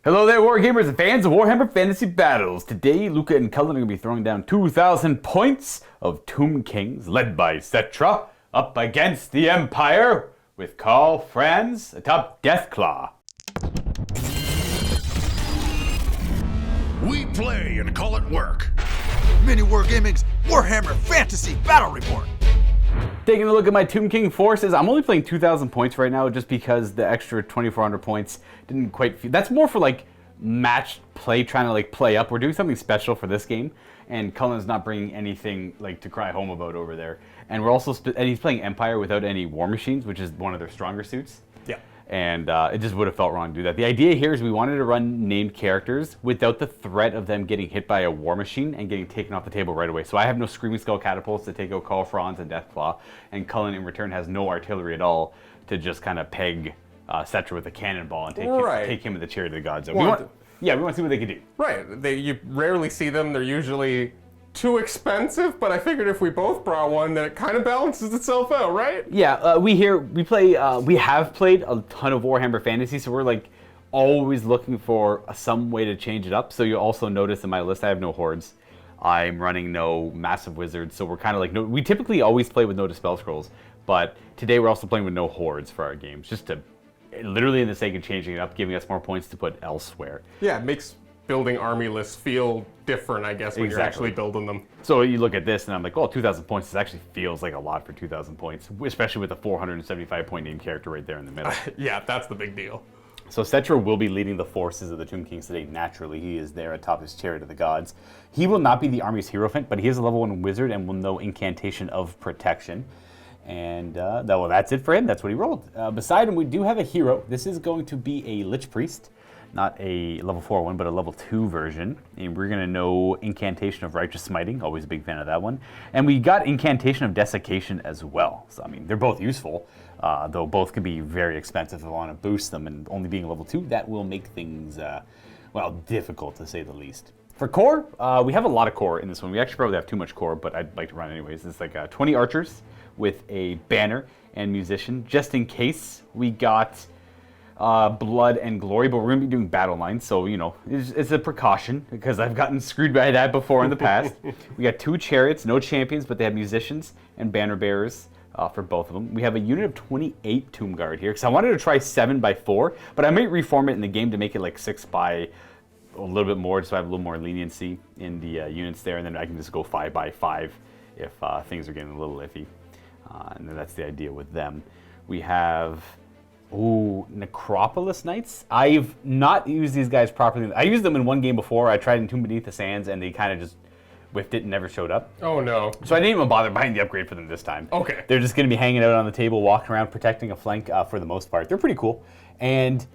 Hello there, Wargamers and fans of Warhammer Fantasy Battles. Today, Luka and Cullen are going to be throwing down 2,000 points of Tomb Kings, led by Cetra, up against the Empire, with Karl Franz atop Deathclaw. We play and call it work. MiniWarGaming's Warhammer Fantasy Battle Report. Taking a look at my Tomb King forces, I'm only playing 2,000 points right now just because the extra 2,400 points didn't quite feel... That's more for like matched play, trying to like play up. We're doing something special for this game, and Cullen's not bringing anything like to cry home about over there. And we're also... and he's playing Empire without any War Machines, which is one of their stronger suits. Yeah. And it just would have felt wrong to do that. The idea here is we wanted to run named characters without the threat of them getting hit by a War Machine and getting taken off the table right away. So I have no Screaming Skull catapults to take out Karl Franz and Deathclaw, and Cullen in return has no artillery at all to just kind of peg Cetra with a cannonball and take him in the Chariot of the Gods. We want to see what they can do. Right. You rarely see them. They're usually too expensive, but I figured if we both brought one, then it kind of balances itself out, right? Yeah, we have played a ton of Warhammer Fantasy, so we're like always looking for some way to change it up. So you'll also notice in my list I have no hordes. I'm running no massive wizards, so we're kind of like, we typically always play with no dispel scrolls, but today we're also playing with no hordes for our games, just to literally in the sake of changing it up, giving us more points to put elsewhere. Yeah, it makes building army lists feel different, I guess, when you're actually building them. So you look at this and I'm like, oh, 2,000 points, this actually feels like a lot for 2,000 points, especially with a 475 point named character right there in the middle. Yeah, that's the big deal. So Cetra will be leading the forces of the Tomb Kings today. Naturally, he is there atop his Chariot of the Gods. He will not be the army's Hierophant, but he is a level 1 wizard and will know Incantation of Protection. And that's it for him. That's what he rolled. Beside him, we do have a hero. This is going to be a Lich Priest. Not a level 4 one, but a level 2 version. And we're going to know Incantation of Righteous Smiting. Always a big fan of that one. And we got Incantation of Desiccation as well. So, I mean, they're both useful, though both can be very expensive if I want to boost them. And only being level 2, that will make things, difficult to say the least. For core, we have a lot of core in this one. We actually probably have too much core, but I'd like to run anyways. It's like 20 archers with a banner and musician. Just in case, we got... blood and glory, but we're going to be doing battle lines, so it's a precaution because I've gotten screwed by that before in the past. We got 2 chariots, no champions, but they have musicians and banner bearers for both of them. We have a unit of 28 Tomb Guard here because I wanted to try 7x4, but I might reform it in the game to make it like 6 by a little bit more, so I have a little more leniency in the units there, and then I can just go 5x5 if things are getting a little iffy. And then that's the idea with them. We have Necropolis Knights. I've not used these guys properly. I used them in one game before. I tried Entomb Beneath the Sands, and they kind of just whiffed it and never showed up. Oh, no. So I didn't even bother buying the upgrade for them this time. Okay. They're just going to be hanging out on the table, walking around, protecting a flank for the most part. They're pretty cool. And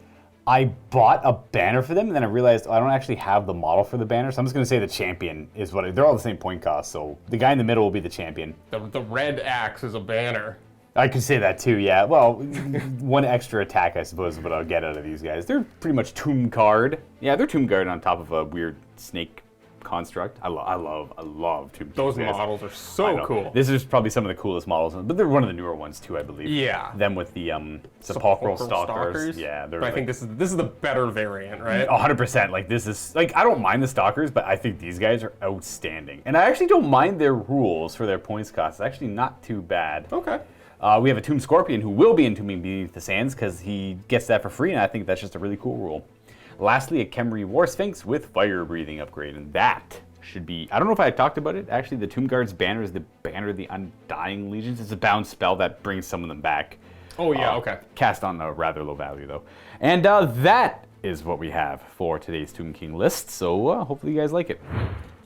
I bought a banner for them, and then I realized I don't actually have the model for the banner, so I'm just going to say the champion is they're all the same point cost, so the guy in the middle will be the champion. The red axe is a banner. I could say that too, yeah. Well, one extra attack, I suppose, is what I'll get out of these guys. They're pretty much Tomb Guard. Yeah, they're Tomb Guard on top of a weird snake construct. I love Tomb Guard. Those models are so cool. This is probably some of the coolest models, but they're one of the newer ones too, I believe. Yeah. Them with the sepulchral stalkers. Yeah, but I think this is the better variant, right? 100%. Like this is I don't mind the stalkers, but I think these guys are outstanding, and I actually don't mind their rules for their points cost. It's actually not too bad. Okay. We have a Tomb Scorpion who will be entombing Beneath the Sands because he gets that for free, and I think that's just a really cool rule. Lastly, a Khemri War Sphinx with Fire Breathing upgrade, and that should be... I don't know if I talked about it. Actually, the Tomb Guard's banner is the Banner of the Undying Legions. It's a bound spell that brings some of them back. Oh, yeah, okay. Cast on a rather low value, though. And that is what we have for today's Tomb King list, so hopefully you guys like it.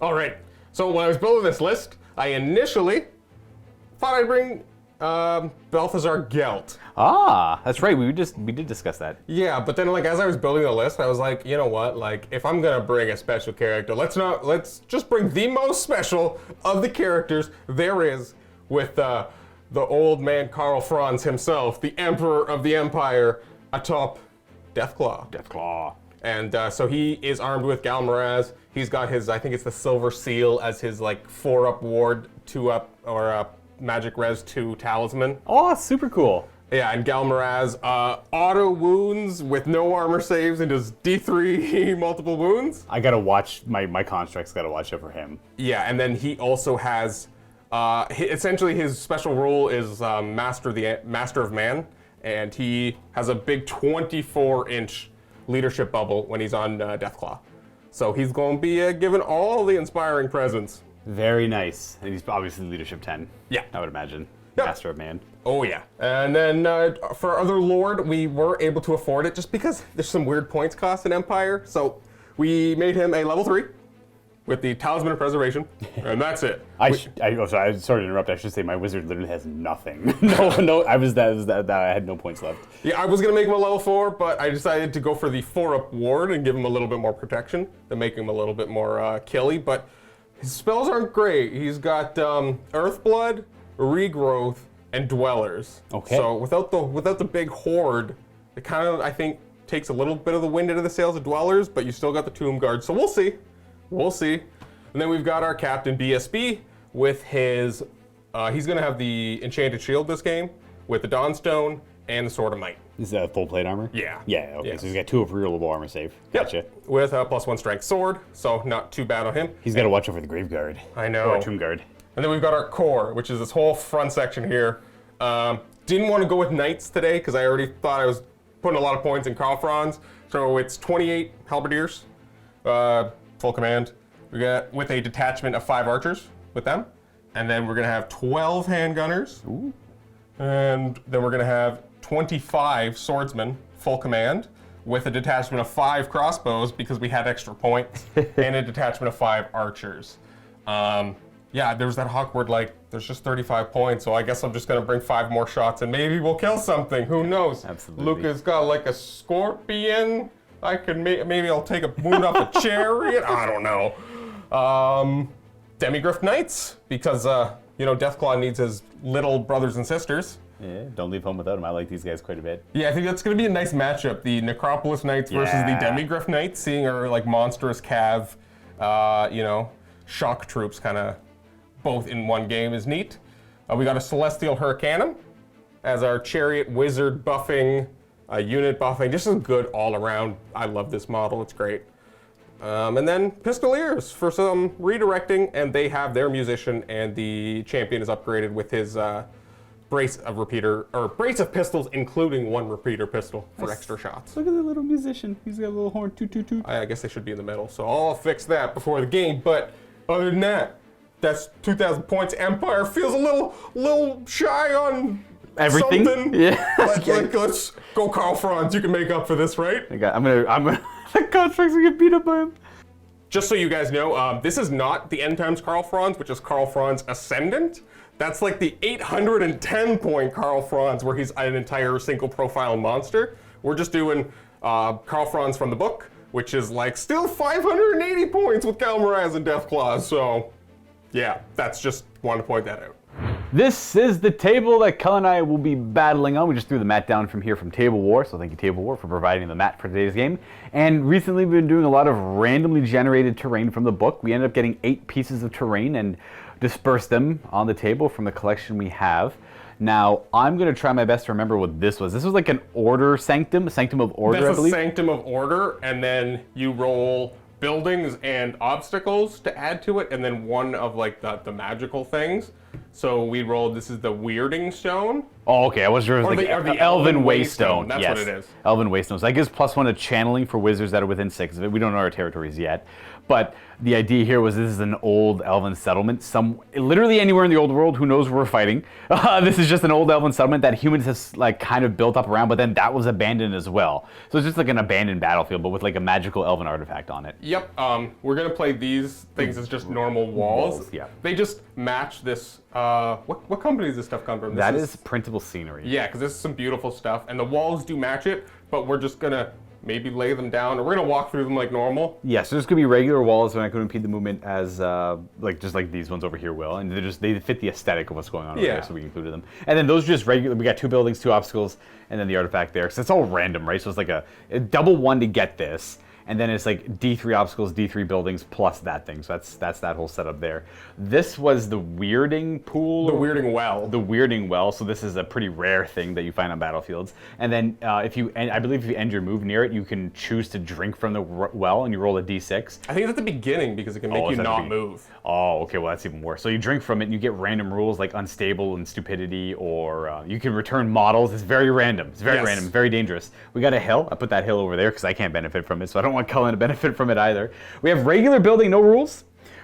All right. So when I was building this list, I initially thought I'd bring... Balthazar Gelt. Ah, that's right. We did discuss that. Yeah, but then as I was building the list, I was like, you know what? If I'm gonna bring a special character, let's just bring the most special of the characters there is with the old man Karl Franz himself, the Emperor of the Empire, atop Deathclaw. Deathclaw. And so he is armed with Galmaraz. He's got his, I think it's the Silver Seal as his 4-up ward, 2-up, or Magic Res 2 talisman. Oh, super cool. Yeah, and Galmaraz, auto wounds with no armor saves and does D3 multiple wounds. I gotta watch, my constructs gotta watch out for him. Yeah, and then he also has, essentially his special rule is Master of Man, and he has a big 24-inch leadership bubble when he's on Deathclaw. So he's going to be given all the inspiring presents. Very nice. And he's obviously leadership 10. Yeah. I would imagine. Yep. Master of Man. Oh yeah. And then for our other Lord, we were able to afford it just because there's some weird points cost in Empire. So we made him a level 3 with the Talisman of Preservation, and that's it. Sorry to interrupt. I should say my wizard literally has nothing. no, I had no points left. Yeah, I was gonna make him a level 4, but I decided to go for the 4-up ward and give him a little bit more protection to make him a little bit more killy. But his spells aren't great. He's got Earthblood, Regrowth, and Dwellers. Okay. So without the big horde, it kind of, I think, takes a little bit of the wind out of the sails of Dwellers, but you still got the Tomb Guard. So we'll see. We'll see. And then we've got our Captain BSB with his, he's going to have the Enchanted Shield this game with the Dawnstone and the Sword of Might. Is that full plate armor? Yeah. Yeah, okay. Yes. So he's got 2 of rerollable armor save. Gotcha. Yep. With a +1 strength sword, so not too bad on him. He's got to watch out for the Grave Guard. I know. Or Tomb Guard. And then we've got our core, which is this whole front section here. Didn't want to go with Knights today because I already thought I was putting a lot of points in Karl Franz. So it's 28 Halberdiers, full command. We got with a detachment of 5 archers with them. And then we're going to have 12 handgunners. Ooh. And then we're going to have 25 swordsmen, full command, with a detachment of 5 crossbows because we had extra points, and a detachment of 5 archers. Yeah, there was that awkward, like, there's just 35 points, so I guess I'm just going to bring 5 more shots and maybe we'll kill something. Who knows? Absolutely. Luka's got like a scorpion. I could maybe I'll take a wound off a chariot. I don't know. Demigriff Knights, because, Deathclaw needs his little brothers and sisters. Yeah, don't leave home without him. I like these guys quite a bit. Yeah, I think that's going to be a nice matchup. The Necropolis Knights versus the Demigriff Knights, seeing our, like, monstrous cav, shock troops kind of both in one game is neat. We got a Celestial Hurricanum as our Chariot Wizard buffing, unit buffing. Just a good all around. I love this model. It's great. And then Pistoliers for some redirecting, and they have their musician, and the champion is upgraded with his brace of pistols, including 1 repeater pistol for extra shots. Look at the little musician. He's got a little horn. Toot, toot, toot. I guess they should be in the middle, so I'll fix that before the game. But other than that, that's 2,000 points. Empire feels a little shy on everything. Something. Yeah. Let's go, Karl Franz. You can make up for this, right? I'm gonna. The constructs are get beat up by him. Just so you guys know, this is not the End Times Karl Franz, which is Karl Franz Ascendant. That's like the 810-point Karl Franz, where he's an entire single profile monster. We're just doing Karl Franz from the book, which is like still 580 points with Galmaraz and Deathclaw. So, yeah, that's just wanted to point that out. This is the table that Cullen and I will be battling on. We just threw the mat down from here from Table War, so thank you Table War for providing the mat for today's game. And recently we've been doing a lot of randomly generated terrain from the book. We ended up getting 8 pieces of terrain and dispersed them on the table from the collection we have. Now, I'm going to try my best to remember what this was. This was like an order sanctum, a sanctum of order, I believe. This is Sanctum of Order, and then you roll buildings and obstacles to add to it, and then one of like the magical things. So we rolled, this is the Weirding Stone. Oh, okay. I was sure it was Or the the Elven Waystone. That's yes. what it is. Elven Waystone. So that gives +1 to channeling for wizards that are within 6 of it. We don't know our territories yet. But the idea here was this is an old elven settlement. Literally anywhere in the old world, who knows where we're fighting. This is just an old elven settlement that humans have like kind of built up around, but then that was abandoned as well. So it's just like an abandoned battlefield, but with like a magical elven artifact on it. Yep, we're gonna play these things as just normal walls. Yeah. They just match this, what company does this stuff come from? That is printable scenery. Yeah, because this is some beautiful stuff, and the walls do match it, but we're just gonna maybe lay them down, or we're gonna walk through them like normal. Yeah, so there's gonna be regular walls, so they're not gonna impede the movement as just like these ones over here will, and they fit the aesthetic of what's going on over here, so we included them. And then those are just regular. We got 2 buildings, 2 obstacles, and then the artifact there. So it's all random, right? So it's like a double 1 to get this, And then it's like D3 obstacles, D3 buildings, plus that thing. So that's that whole setup there. This was the weirding pool. The weirding well. The weirding well. So this is a pretty rare thing that you find on battlefields. And then I believe if you end your move near it, you can choose to drink from the well, and you roll a D6. I think it's at the beginning because it can make you not move. Oh, okay. Well, that's even worse. So you drink from it, and you get random rules like unstable and stupidity, or you can return models. It's very random. It's very random. Very dangerous. We got a hill. I put that hill over there because I can't benefit from it, so I don't want Cullen to benefit from it either. We have regular building, no rules.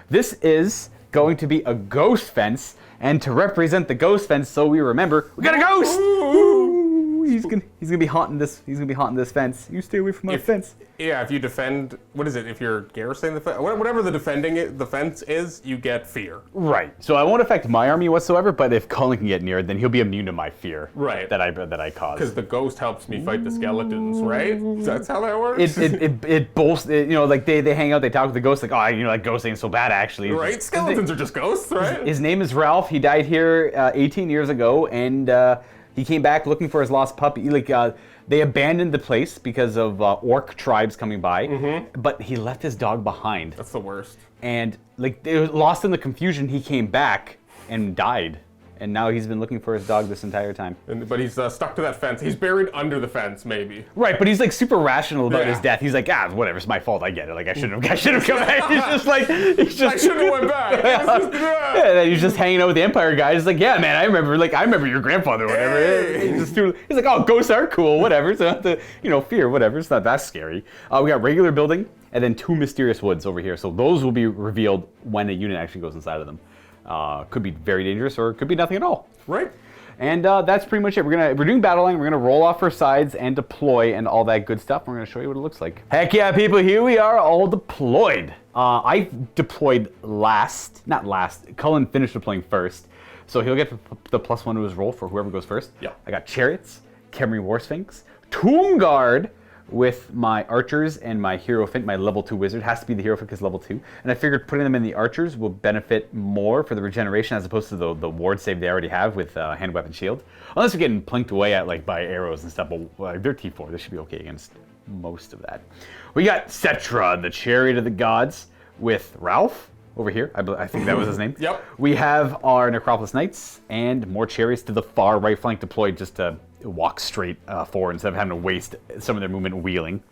This is going to be a ghost fence, and to represent the ghost fence, so we remember, we got a ghost. Ooh. He's gonna be haunting this. He's gonna be haunting this fence. You stay away from my fence. Yeah, if you defend, what is it? If you're garrisoning the fence, whatever the fence is, you get fear. Right. So it won't affect my army whatsoever. But if Cullen can get near it, then he'll be immune to my fear. Right. That I cause. Because the ghost helps me fight the skeletons, right? That's how that works. It bolsters. You know, like they hang out, they talk with the ghost, like, oh, you know, like ghost ain't so bad actually. Right. Skeletons are just ghosts, right? His name is Ralph. He died here 18 years ago, and he came back looking for his lost puppy. They abandoned the place because of orc tribes coming by, but he left his dog behind. That's the worst. And like they were lost in the confusion, he came back and died. And now he's been looking for his dog this entire time. But he's stuck to that fence. He's buried under the fence, maybe. Right, but he's like super rational about his death. He's like, whatever, it's my fault. I get it. Like I shouldn't have come back. I shouldn't have went back. Yeah, and then he's just hanging out with the Empire guys. He's like, yeah, man, I remember your grandfather or whatever. Hey. He's like, oh, ghosts are cool, whatever. So not the fear, whatever. It's not that scary. We got regular building and then 2 mysterious woods over here. So those will be revealed when a unit actually goes inside of them. Could be very dangerous, or it could be nothing at all. Right. And that's pretty much it. We're doing battle line. We're gonna roll off our sides and deploy and all that good stuff. We're gonna show you what it looks like. Heck yeah, people! Here we are, all deployed. I deployed not last. Cullen finished deploying first, so he'll get the +1 to his roll for whoever goes first. Yeah. I got chariots, Khemri War Sphinx, Tomb Guard, with my archers and my Hierophant, my level 2 wizard. Has to be the Hierophant because level 2. And I figured putting them in the archers will benefit more for the regeneration as opposed to the ward save they already have with hand, weapon, shield. Unless you're getting plinked away at like by arrows and stuff, but they're T4. This should be okay against most of that. We got Cetra, the Chariot of the Gods, with Ralph over here. I think that was his name. Yep. We have our Necropolis Knights and more chariots to the far right flank deployed just to walk straight forward instead of having to waste some of their movement wheeling.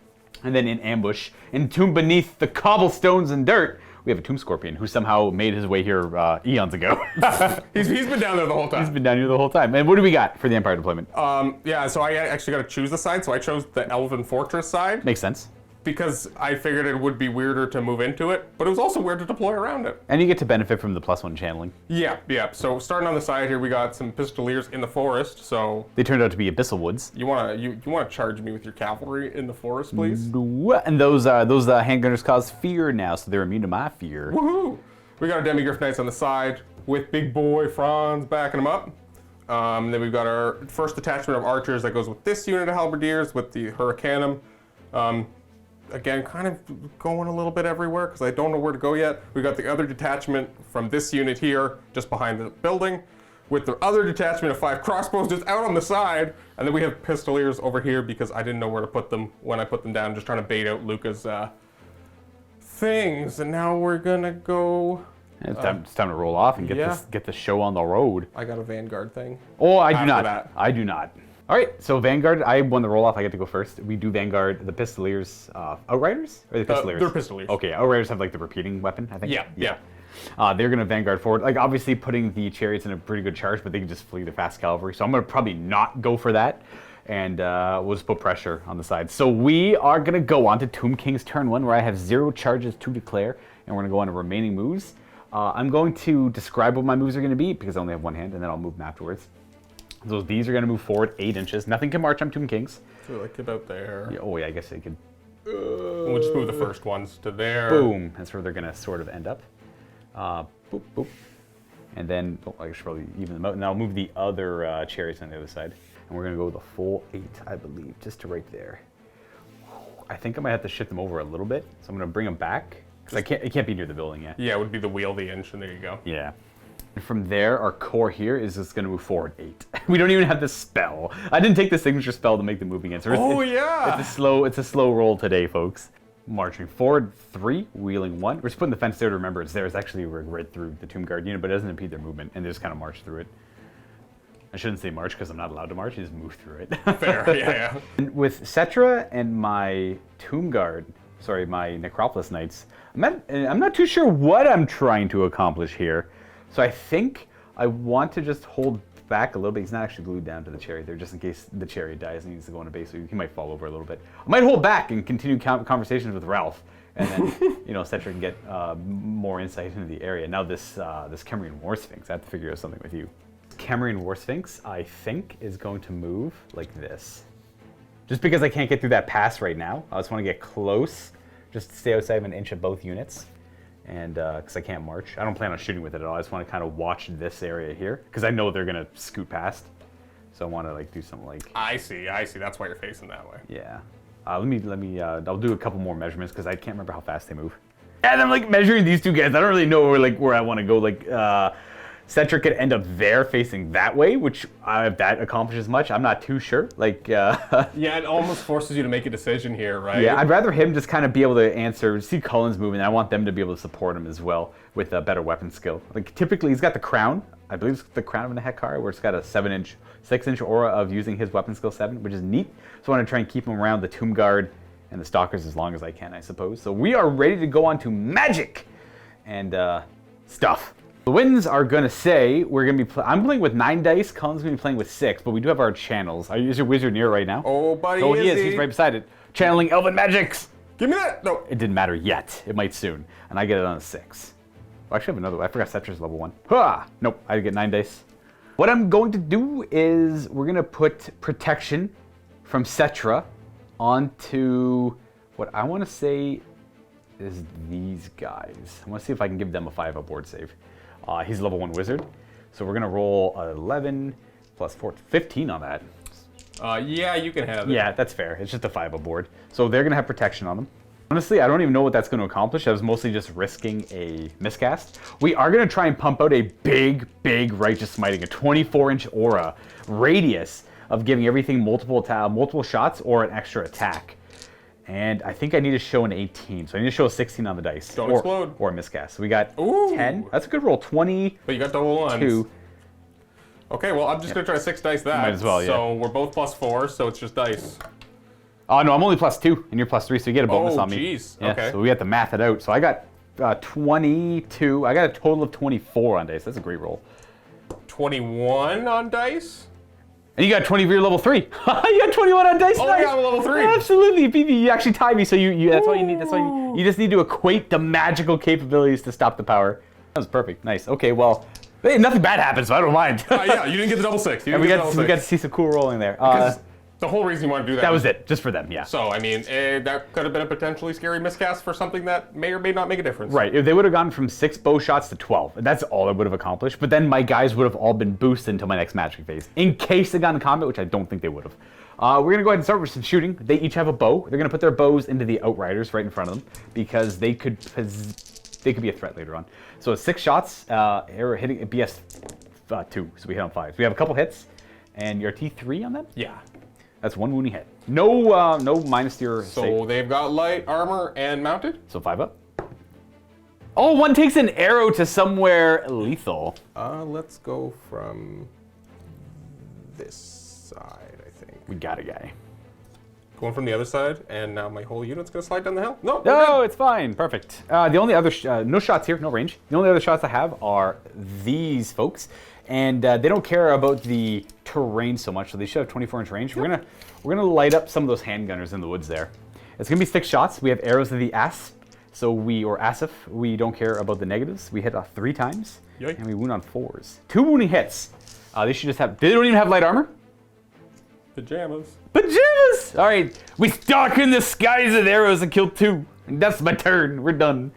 And then in ambush, entombed beneath the cobblestones and dirt, we have a Tomb Scorpion who somehow made his way here eons ago. he's been down there the whole time. He's been down here the whole time. And what do we got for the Empire deployment? Yeah, so I actually got to choose the side, so I chose the Elven Fortress side. Makes sense. Because I figured it would be weirder to move into it, but it was also weird to deploy around it. And you get to benefit from the +1 channeling. Yeah. So starting on the side here, we got some Pistoliers in the forest. So they turned out to be Abyssal Woods. You wanna charge me with your cavalry in the forest, please? And those handgunners cause fear now, so they're immune to my fear. Woohoo! We got our Demigryph Knights on the side with big boy Franz backing them up. Then we've got our first detachment of archers that goes with this unit of halberdiers with the Hurricanum. Again, kind of going a little bit everywhere because I don't know where to go yet. We got the other detachment from this unit here, just behind the building, with the other detachment of 5 crossbows just out on the side. And then we have Pistoliers over here because I didn't know where to put them when I put them down, just trying to bait out Luka's things. And now we're gonna go. It's time to roll off and get the show on the road. I got a Vanguard thing. Oh, I do not. I do not. All right, so Vanguard, I won the roll-off. I get to go first. We do Vanguard, the Pistoliers, Outriders? Or the Pistoliers? They're Pistoliers. Okay, Outriders have like the repeating weapon, I think? Yeah. They're going to Vanguard forward. Like, obviously putting the chariots in a pretty good charge, but they can just flee the fast cavalry. So I'm going to probably not go for that, and we'll just put pressure on the side. So we are going to go on to Tomb King's turn 1, where I have 0 charges to declare, and we're going to go on to remaining moves. I'm going to describe what my moves are going to be, because I only have one hand, and then I'll move them afterwards. So these are going to move forward 8 inches. Nothing can march on Tomb Kings. So like about there. Yeah, oh yeah, I guess they could. We'll just move the first ones to there. Boom. That's where they're going to sort of end up. Boop, boop. And then, I should probably even them out. And I'll move the other chariots on the other side. And we're going to go with a full 8, I believe, just to right there. I think I might have to shift them over a little bit. So I'm going to bring them back. Because it can't be near the building yet. Yeah, it would be the wheel, the inch, and there you go. Yeah. And from there, our core here is just going to move forward 8. We don't even have the spell. I didn't take the signature spell to make the move again. So yeah! It's a slow roll today, folks. Marching forward 3, wheeling 1. We're just putting the fence there to remember it's there. It's actually right through the Tomb Guard unit, but it doesn't impede their movement, and they just kind of march through it. I shouldn't say march because I'm not allowed to march. You just move through it. Fair, yeah. And with Cetra and my Tomb Guard, sorry, my Necropolis Knights, I'm not too sure what I'm trying to accomplish here. So I think I want to just hold back a little bit. He's not actually glued down to the chariot there, just in case the chariot dies and he needs to go on a base, so he might fall over a little bit. I might hold back and continue conversations with Ralph, and then Cetra can get more insight into the area. Now this Kemrian War Sphinx, I have to figure out something with you. Kemrian War Sphinx, I think, is going to move like this. Just because I can't get through that pass right now, I just want to get close, just to stay outside of an inch of both units. And because I can't march. I don't plan on shooting with it at all. I just want to kind of watch this area here because I know they're going to scoot past. So I want to do something like... I see. That's why you're facing that way. Yeah. I'll do a couple more measurements because I can't remember how fast they move. And I'm measuring these two guys. I don't really know where I want to go. Cetra could end up there facing that way, which if that accomplishes much, I'm not too sure. Yeah, it almost forces you to make a decision here, right? Yeah, I'd rather him just kind of be able to answer, see Cullen's movement, and I want them to be able to support him as well with a better weapon skill. Typically, he's got the crown. I believe it's the crown of the Hekar, where it's got a 6-inch aura of using his weapon skill 7, which is neat. So I want to try and keep him around the Tomb Guard and the Stalkers as long as I can, I suppose. So we are ready to go on to magic and stuff. The wins are going to say we're going to be I'm playing with 9 dice, Cullen's going to be playing with 6, but we do have our channels. Is your wizard near right now? Oh, buddy, oh, he is. He's right beside it. Channeling Elven Magics. Give me that. No. It didn't matter yet. It might soon. And I get it on a 6. Oh, I actually have another one. I forgot Cetra's level 1. Ha! Nope, I get 9 dice. What I'm going to do is we're going to put protection from Cetra onto what I want to say is these guys. I want to see if I can give them a 5-up board save. He's level 1 wizard. So we're going to roll 11 plus 4, 15 on that. Yeah, you can have it. Yeah, that's fair. It's just a 5-up board. So they're going to have protection on them. Honestly, I don't even know what that's going to accomplish. I was mostly just risking a miscast. We are going to try and pump out a big Righteous Smiting, a 24-inch aura radius of giving everything multiple shots or an extra attack. And I think I need to show an 18, so I need to show a 16 on the dice. Don't explode. Or a miscast. So we got 10. That's a good roll. 20. But you got double ones. 2. Okay, well, I'm just going to try to 6 dice that. Might as well, yeah. So we're both +4, so it's just dice. Oh, no, I'm only +2, and you're +3, so you get a bonus on me. Oh, jeez. Yeah, okay. so we have to math it out. So I got 22. I got a total of 24 on dice. That's a great roll. 21 on dice? And you got 20 for your level 3. You got 21 on dice. Oh, nice. yeah, I'm level 3. Absolutely, BB. You actually tied me, so you that's all you need. That's all you just need to equate the magical capabilities to stop the power. That was perfect. Nice. Okay, well, hey, nothing bad happened, so I don't mind. Yeah, you didn't get the double 6. And we got to see some cool rolling there. The whole reason you want to do that. That was it, just for them, yeah. So, I mean, that could have been a potentially scary miscast for something that may or may not make a difference. Right, if they would have gone from 6 bow shots to 12, that's all I would have accomplished. But then my guys would have all been boosted until my next magic phase, in case they got in combat, which I don't think they would have. We're going to go ahead and start with some shooting. They each have a bow. They're going to put their bows into the Outriders right in front of them, because they could be a threat later on. So it's 6 shots, arrow hitting BS 2, so we hit on 5. So we have a couple hits, and your T3 on them? Yeah. That's 1 wounding hit. No minus to your So save. they've got light armor and mounted? So 5 up. Oh, one takes an arrow to somewhere lethal. Let's go from this side, I think. We got a guy. Going from the other side, and now my whole unit's gonna slide down the hill? No, No, it's fine. Perfect. The only other, no shots here, no range. The only other shots I have are these folks. And they don't care about the terrain so much, so they should have 24-inch range. We're gonna light up some of those handgunners in the woods there. It's gonna be 6 shots. We have arrows of the asp, or asif. We don't care about the negatives. We hit 3 times, Yikes. and we wound on 4s. 2 wounding hits. They should just have. They don't even have light armor. Pajamas. Pajamas. All right, we stalk in the skies with arrows and kill 2. And that's my turn. We're done.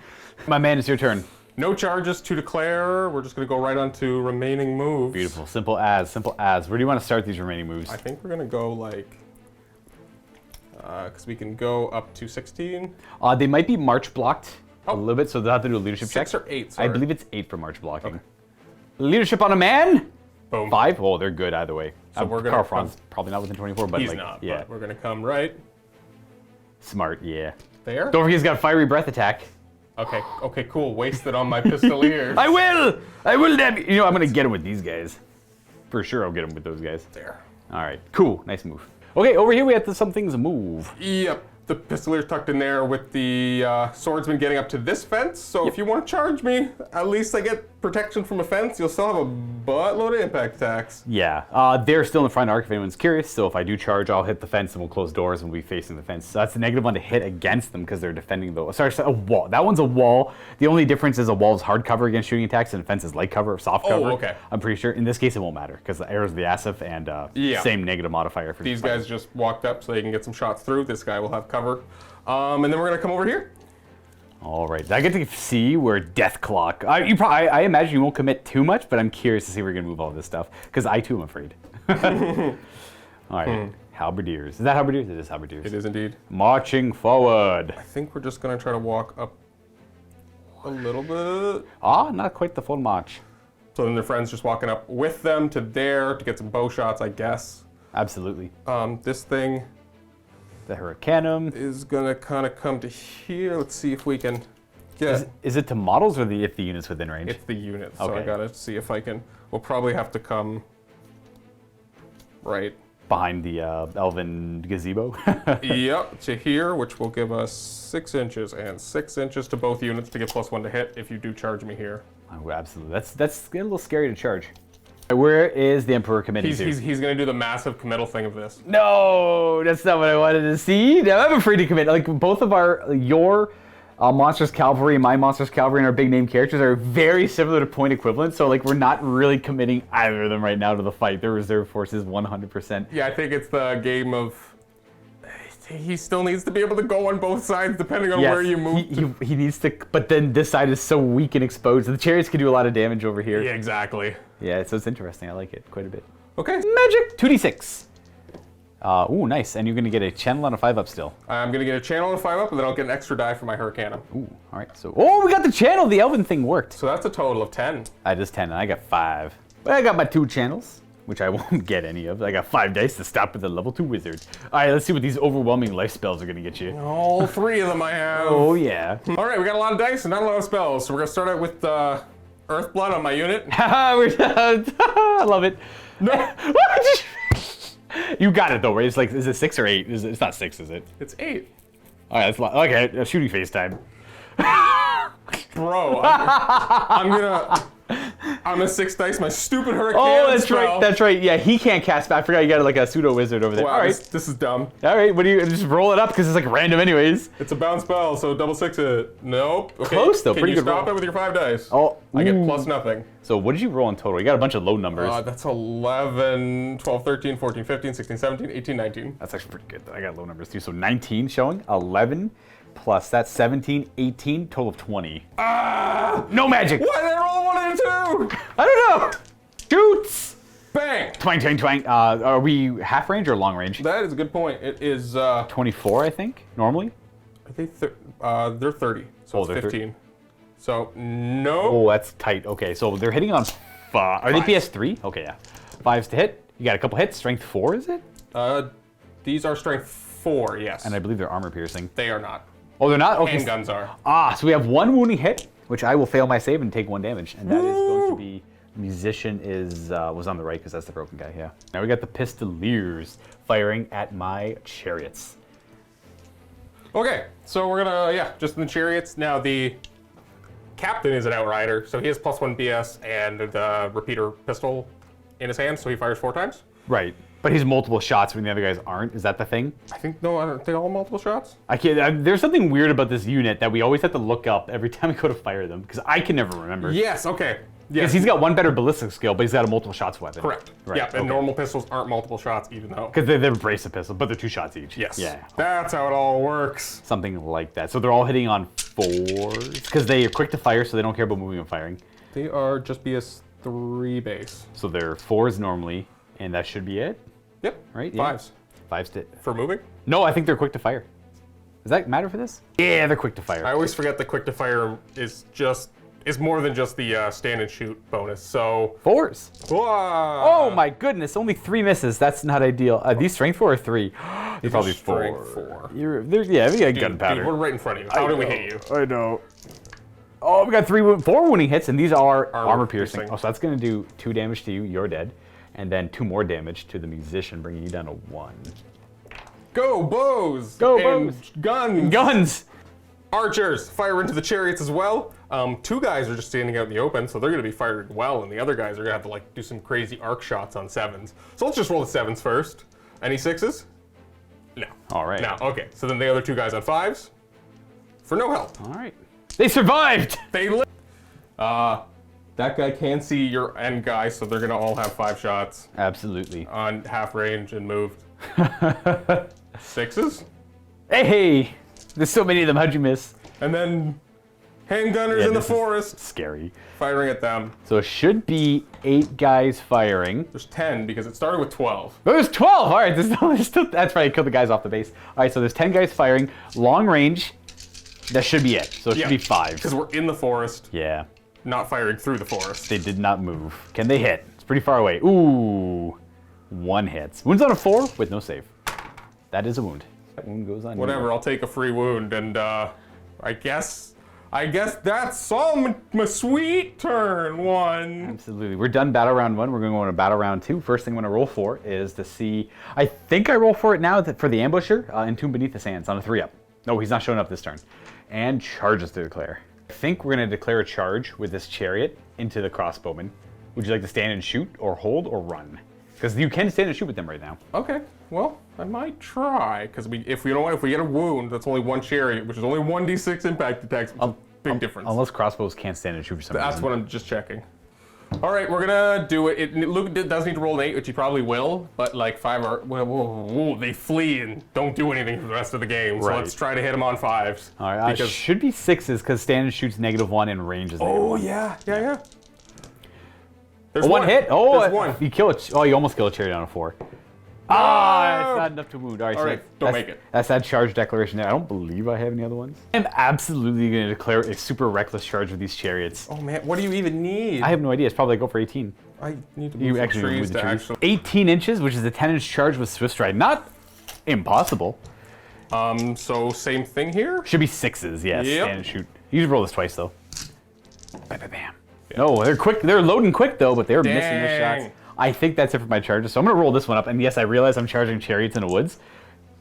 My man, it's your turn. No charges to declare. We're just going to go right on to remaining moves. Beautiful. Simple as. Simple as. Where do you want to start these remaining moves? I think we're going to go like... Because we can go up to 16. They might be march blocked a little bit, so they'll have to do a leadership check. 6 or 8, sorry. I believe it's 8 for march blocking. Okay. Leadership on a man? Boom. 5? Oh, they're good either way. So we're Karl Franz probably not within 24, but He's like, not, yeah. but we're going to come right. Smart, yeah. There? Don't forget he's got a fiery breath attack. Okay, cool. Wasted on my pistoliers. I will, damn you. You know, I'm gonna get him with these guys. For sure, I'll get him with those guys. There. All right, cool, nice move. Okay, over here we have some things to move. Yep. The pistoliers tucked in there with the swordsman getting up to this fence. So if you want to charge me, at least I get protection from a fence. You'll still have a buttload of impact attacks. Yeah, they're still in the front arc if anyone's curious. So if I do charge, I'll hit the fence and we'll close doors and we'll be facing the fence. So that's a negative one to hit against them because they're defending the. Sorry, a wall. That one's a wall. The only difference is a wall's hard cover against shooting attacks and a fence is light cover or soft cover. Oh, okay. I'm pretty sure. In this case, it won't matter because the arrows are the asif and same negative modifier for these guys. Just walked up so they can get some shots through. This guy will have cover. And then we're gonna come over here. All right, I get to see where Death Clock. I imagine you won't commit too much, but I'm curious to see where you're gonna move all this stuff because I too am afraid. All right, halberdiers. Is that halberdiers? It is halberdiers. It is indeed. Marching forward. I think we're just gonna try to walk up a little bit. Ah, not quite the full march. So then their friends just walking up with them to there to get some bow shots, I guess. Absolutely. This thing. The Hurricanum Is gonna kind of come to here. Let's see if we can get. Is it to models or if the unit's within range? It's the unit, so Okay. I gotta see if I can. We'll probably have to come right. Behind the elven gazebo. Yep, to here, which will give us 6 inches and 6 inches to both units to get +1 to hit if you do charge me here. Oh, absolutely. That's a little scary to charge. Where is the Emperor committing to? He's gonna do the massive committal thing of this. No, that's not what I wanted to see. No, I'm afraid to commit. Like both of your Monsters Cavalry and my Monsters Cavalry and our big name characters are very similar to point equivalent. So like we're not really committing either of them right now to the fight. Their reserve force is 100%. Yeah, I think it's the game of. He still needs to be able to go on both sides depending on where you move. He needs to, but then this side is so weak and exposed. The chariots can do a lot of damage over here. Yeah, exactly. Yeah, so it's interesting. I like it quite a bit. Okay. Magic 2d6. Ooh, nice. And you're gonna get a channel on a 5-up still. I'm gonna get a channel and a 5-up, and then I'll get an extra die for my Hurricanum. Ooh, all right. So, we got the channel. The elven thing worked. So that's a total of 10. I just 10, and I got 5. But I got my 2 channels, which I won't get any of. I got 5 dice to stop with the level 2 wizard. All right, let's see what these overwhelming life spells are gonna get you. All 3 of them I have. Oh yeah. All right, we got a lot of dice and not a lot of spells. So we're gonna start out with Earthblood on my unit. We're done. I love it. No. You got it though, right? It's like, is it 6 or 8? It's not 6, is it? It's 8. All right, that's a lot. Okay, shooting face time. Bro, I'm a 6 dice, my stupid Hurricane Oh, that's spell. right. That's right. Yeah, he can't cast. I forgot you got like a pseudo wizard over there. Wow, All right. this is dumb. All right. What do you just roll it up because it's like random anyways? It's a bounce spell, so double 6 it. Nope. Okay. Close, though. Can Pretty you good stop roll. it with your 5 dice? Oh, I get ooh. plus nothing. So what did you roll in total? You got a bunch of low numbers. That's 11, 12, 13, 14, 15, 16, 17, 18, 19. That's actually pretty good. I got low numbers too. So 19 showing, 11 plus that's 17, 18, total of 20. No magic. Why did I roll 1 and 2? I don't know. Shoots. Bang! Twang, twang, twang. Are we half range or long range? That is a good point. It is, 24, I think, normally. I think they're 30, so it's they're 15. So, no. Oh, that's tight. Okay, so they're hitting on 5. Are they PS3? Okay, yeah. 5s to hit. You got a couple hits. Strength 4, is it? These are strength 4, yes. And I believe they're armor piercing. They are not. Oh, they're not? Okay. Handguns are. So we have 1 wounding hit, which I will fail my save and take 1 damage. And that is going to be... Musician was on the right because that's the broken guy, yeah. Now we got the Pistoliers firing at my chariots. Okay, so we're gonna, just in the chariots. Now the captain is an outrider, so he has +1 BS and the repeater pistol in his hand, so he fires 4 times. Right, but he's multiple shots when the other guys aren't. Is that the thing? I think, no, I don't think all multiple shots. I can't. There's something weird about this unit that we always have to look up every time we go to fire them because I can never remember. Yes, okay. Because Yes, he's got 1 better ballistic skill, but he's got a multiple shots weapon. correct. Right. Yeah, and okay. normal pistols aren't multiple shots even though. Because they're abrasive pistol, but they're 2 shots each. Yes. Yeah. That's how it all works. Something like that. So they're all hitting on 4s because they are quick to fire, so they don't care about moving and firing. They are just BS 3 base. So they're 4s normally, and that should be it, Yep. right? Yeah. 5s. 5s to... For moving? No, I think they're quick to fire. Does that matter for this? Yeah, they're quick to fire. I always forget that quick to fire is just is more than just the stand and shoot bonus. So 4s. Whoa. Oh my goodness, only 3 misses. That's not ideal. Are these strength 4 or 3? You're probably 4. Strength 4. Yeah, we got gunpowder. Dude, we're right in front of you. How did we hit you? I know. Oh, we got 4 wounding hits, and these are armor piercing. piercing. Oh, so that's going to do 2 damage to you. You're dead. And then 2 more damage to the musician, bringing you down to 1. Go, bows! Go, and bows! Guns! Guns! Archers, fire into the chariots as well. 2 guys are just standing out in the open, so they're going to be firing well, and the other guys are going to have to like do some crazy arc shots on 7s. So let's just roll the 7s first. Any 6s? No. All right. No, okay. So then the other 2 guys on 5s for no help. All right. They survived! They live. That guy can see your end guy, so they're going to all have 5 shots Absolutely. on half range and moved. 6s? Hey! There's so many of them. How'd you miss? And then handgunners in the this is forest Scary. firing at them. So it should be 8 guys firing. There's 10 because it started with 12. Oh, there's 12! All right, that's right, I killed the guys off the base. All right, so there's 10 guys firing. Long range. That should be it. So it should be 5. Because we're in the forest, Yeah. not firing through the forest. They did not move. Can they hit? It's pretty far away. Ooh. 1 hits. Wounds on a 4 with no save. That is a wound. That wound goes on. Whatever, I'll take a free wound, and I guess that's all my sweet turn 1. Absolutely. We're done battle round 1. We're going to go into battle round 2. First thing I'm going to roll for is to see. I think I roll for it now for the ambusher. Entomb Beneath the Sands on a 3-up. No, he's not showing up this turn. And charges to declare. I think we're going to declare a charge with this chariot into the crossbowman. Would you like to stand and shoot, or hold, or run? Because you can stand and shoot with them right now. Okay, well, I might try, because if we get a wound, that's only 1 chariot, which is only 1d6 impact attacks, which is a big difference. Unless crossbows can't stand and shoot for some That's reason. what I'm just checking. All right, we're gonna do it. Luke does need to roll an 8, which he probably will, but like 5 are, whoa, they flee and don't do anything for the rest of the game. So Right. let's try to hit them on 5s. All right, should be 6s because stand and shoots -1 and range is -1. yeah. There's 1 hit. Oh, there's 1. you kill it. Oh, you almost kill a chariot on a 4. Ah, it's not enough to wound. All right, All so right, don't make it. That's that charge declaration there. I don't believe I have any other ones. I'm absolutely going to declare a super reckless charge with these chariots. Oh man, what do you even need? I have no idea. It's probably go for 18. I need to You move some actually trees move the to trees. actually. 18 inches, which is a 10-inch charge with Swift Stride. Not impossible. So same thing here. Should be 6s, yes. Yep. Stand and shoot. You should roll this twice, though. Bam, bam, bam. No, they're quick. They're loading quick, though, but they're missing their Dang. shots. I think that's it for my charges. So I'm going to roll this one up. And yes, I realize I'm charging chariots in the woods.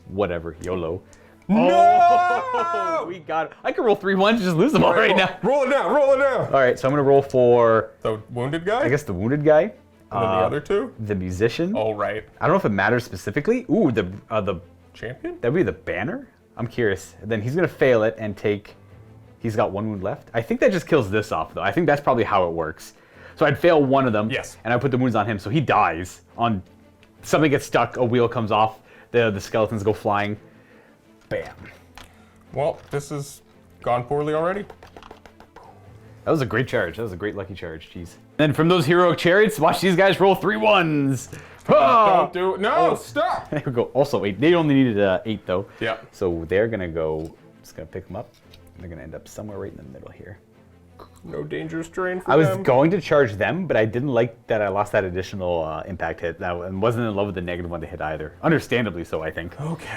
Whatever. YOLO. No! Oh, we got it. I could roll 3 ones, just lose them all right now. Roll it down. Roll it down. All right, so I'm going to roll for, The wounded guy. I guess, the wounded guy. And then the other 2. The musician. Oh right. I don't know if it matters specifically. Ooh, the Champion. that would be the banner? I'm curious. Then he's going to fail it and take... He's got 1 wound left. I think that just kills this off, though. I think that's probably how it works. So I'd fail 1 of them. Yes. And I put the wounds on him, so he dies. On something gets stuck, a wheel comes off, the skeletons go flying. Bam. Well, this has gone poorly already. That was a great charge. That was a great lucky charge. Jeez. Then from those heroic chariots, watch these guys roll 3 1s. Don't do it. No, stop. There we go. Also 8. They only needed 8 though. Yeah. So they're gonna go. Just gonna pick them up. They're gonna end up somewhere right in the middle here. No dangerous terrain for I was them. going to charge them, but I didn't like that I lost that additional impact hit. And wasn't in love with the -1 to hit either. Understandably so, I think. Okay.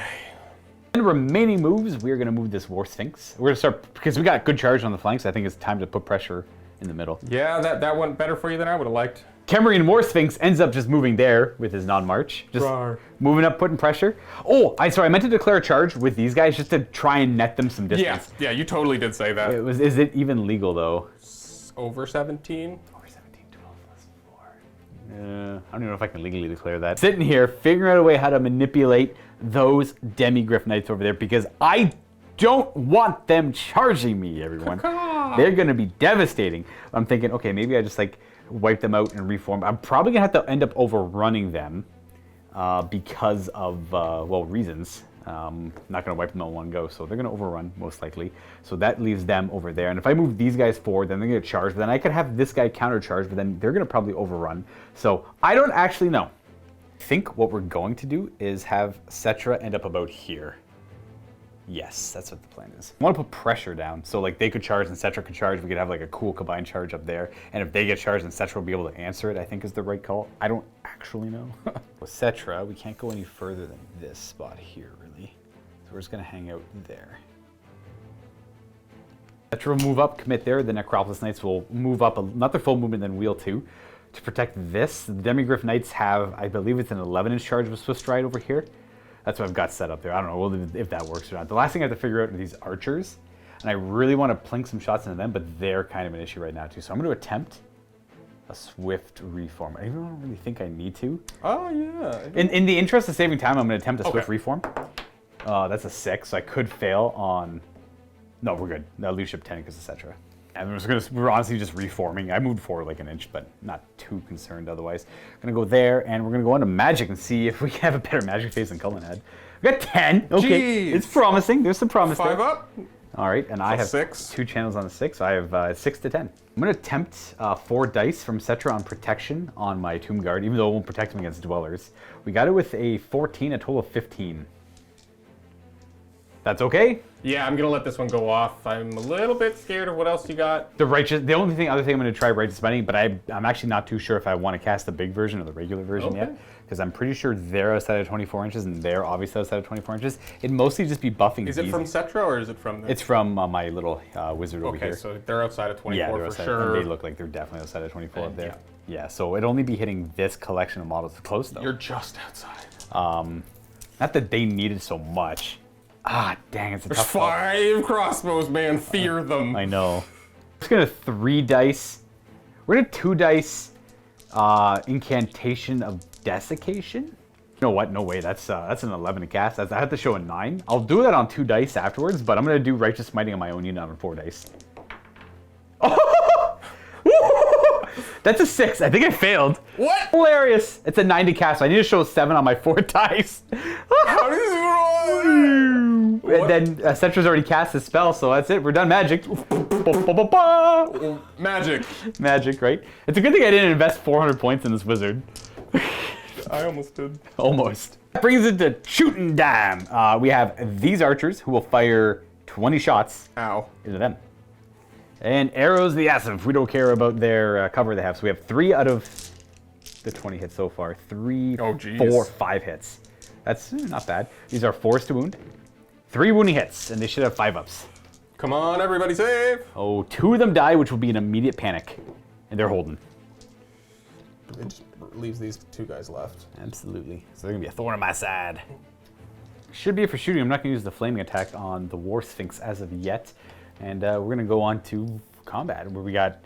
In remaining moves, we're gonna move this War Sphinx. We're gonna start because we got good charge on the flanks. I think it's time to put pressure in the middle. Yeah, that went better for you than I would have liked. Kemrian War Sphinx ends up just moving there with his non-march. Just Rawr. moving up, putting pressure. Oh, I meant to declare a charge with these guys just to try and net them some distance. Yeah, you totally did say that. Is it even legal though? Over 17? Over 17, 12 plus 4. I don't even know if I can legally declare that. Sitting here, figuring out a way how to manipulate those Demigryph Knights over there because I don't want them charging me, everyone. They're gonna be devastating. I'm thinking, okay, maybe I just like wipe them out and reform. I'm probably gonna have to end up overrunning them because of, well, reasons. Not gonna wipe them all in one go, so they're gonna overrun most likely. So that leaves them over there. And if I move these guys forward, then they're gonna charge. But then I could have this guy counter-charge, but then they're gonna probably overrun. So I don't actually know. I think what we're going to do is have Cetra end up about here. Yes, that's what the plan is. I want to put pressure down, so like they could charge and Cetra could charge. We could have like a cool combined charge up there, and if they get charged and Cetra will be able to answer it, I think is the right call. I don't actually know. With Cetra, we can't go any further than this spot here, really. So we're just gonna hang out there. Cetra will move up, commit there. The Necropolis Knights will move up, not their full movement, then wheel 2 to protect this. The Demigryph Knights have, I believe it's an 11-inch charge with Swift Stride over here. That's what I've got set up there. I don't know if that works or not. The last thing I have to figure out are these archers, and I really want to plink some shots into them, but they're kind of an issue right now too. So I'm going to attempt a swift reform. I don't really think I need to. Oh yeah. In the interest of saving time, I'm going to attempt a swift reform. That's a 6, so I could fail on. No, we're good. No, leadership 10 because etc. And we're honestly just reforming. I moved forward like an inch, but not too concerned otherwise. We're gonna go there, and we're gonna go into magic and see if we can have a better magic phase than Cullen had. We got 10. Okay, Jeez. It's promising. There's some promise 5 there. up. All right, and I have 6. 2 channels on the 6. So I have 6 to 10. I'm gonna attempt 4 dice from Cetra on protection on my Tomb Guard, even though it won't protect him against dwellers. We got it with a 14, a total of 15. That's okay. Yeah, I'm gonna let this one go off. I'm a little bit scared of what else you got. The other thing I'm going to try Righteous Binding, but I'm actually not too sure if I want to cast the big version or the regular version yet, because I'm pretty sure they're outside of 24 inches and they're obviously outside of 24 inches. It'd mostly just be buffing. Is it from Cetra or is it from? It's from my little wizard over here. Okay, so they're outside of 24 they're for outside, sure. and they look like they're definitely outside of 24 up there. Yeah, so it'd only be hitting this collection of models close though. You're just outside. Not that they needed so much. Ah, dang, it's a There's tough call. 5 crossbows, man. Fear them. I know. I'm just gonna 3 dice. We're gonna 2 dice Incantation of Desiccation. You know what? No way. That's an 11 to cast. I have to show a 9. I'll do that on 2 dice afterwards, but I'm gonna do Righteous Smiting on my own unit on 4 dice. That's a 6. I think I failed. What? Hilarious. It's a 9 to cast. So I need to show a 7 on my 4 dice. How does it roll? And then Cetra's already cast his spell, so that's it. We're done magic. Magic. Magic, right? It's a good thing I didn't invest 400 points in this wizard. I almost did. Almost. That brings it to shooting dime. We have these archers who will fire 20 shots Ow. into them. And arrows the Asif. We don't care about their cover they have. So we have 3 out of the 20 hits so far. 3, Oh, geez. 4, 5 hits. That's not bad. These are 4s to wound. 3 wounding hits, and they should have 5 ups. Come on, everybody save. Oh, 2 of them die, which will be an immediate panic. And they're holding. It just leaves these 2 guys left. Absolutely. So they're going to be a thorn on my side. Should be it for shooting. I'm not going to use the flaming attack on the War Sphinx as of yet. And we're going to go on to combat, where we got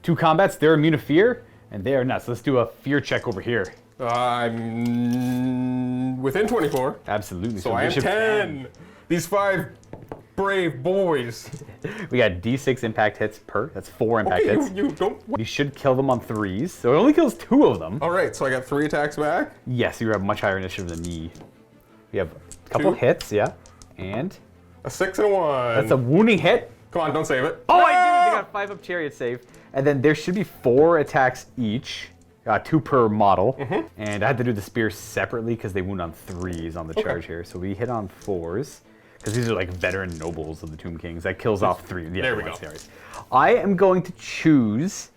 2 combats. They're immune to fear, and they are not. So let's do a fear check over here. I'm within 24. Absolutely. So I am 10. These 5 brave boys. We got D6 impact hits per. That's 4 impact hits. You don't. We should kill them on 3s. So it only kills 2 of them. All right, so I got 3 attacks back. Yes, you have much higher initiative than me. We have a couple 2. hits, yeah. And A 6 and a 1. that's a wounding hit. Come on, don't save it. Oh, I do. They got a 5 up chariot save. And then there should be 4 attacks each. 2 per model. And I had to do the spear separately because they wound on 3s on the charge here. So we hit on 4s. Because these are like veteran nobles of the Tomb Kings. That kills off 3. The There other we ones. go. I am going to choose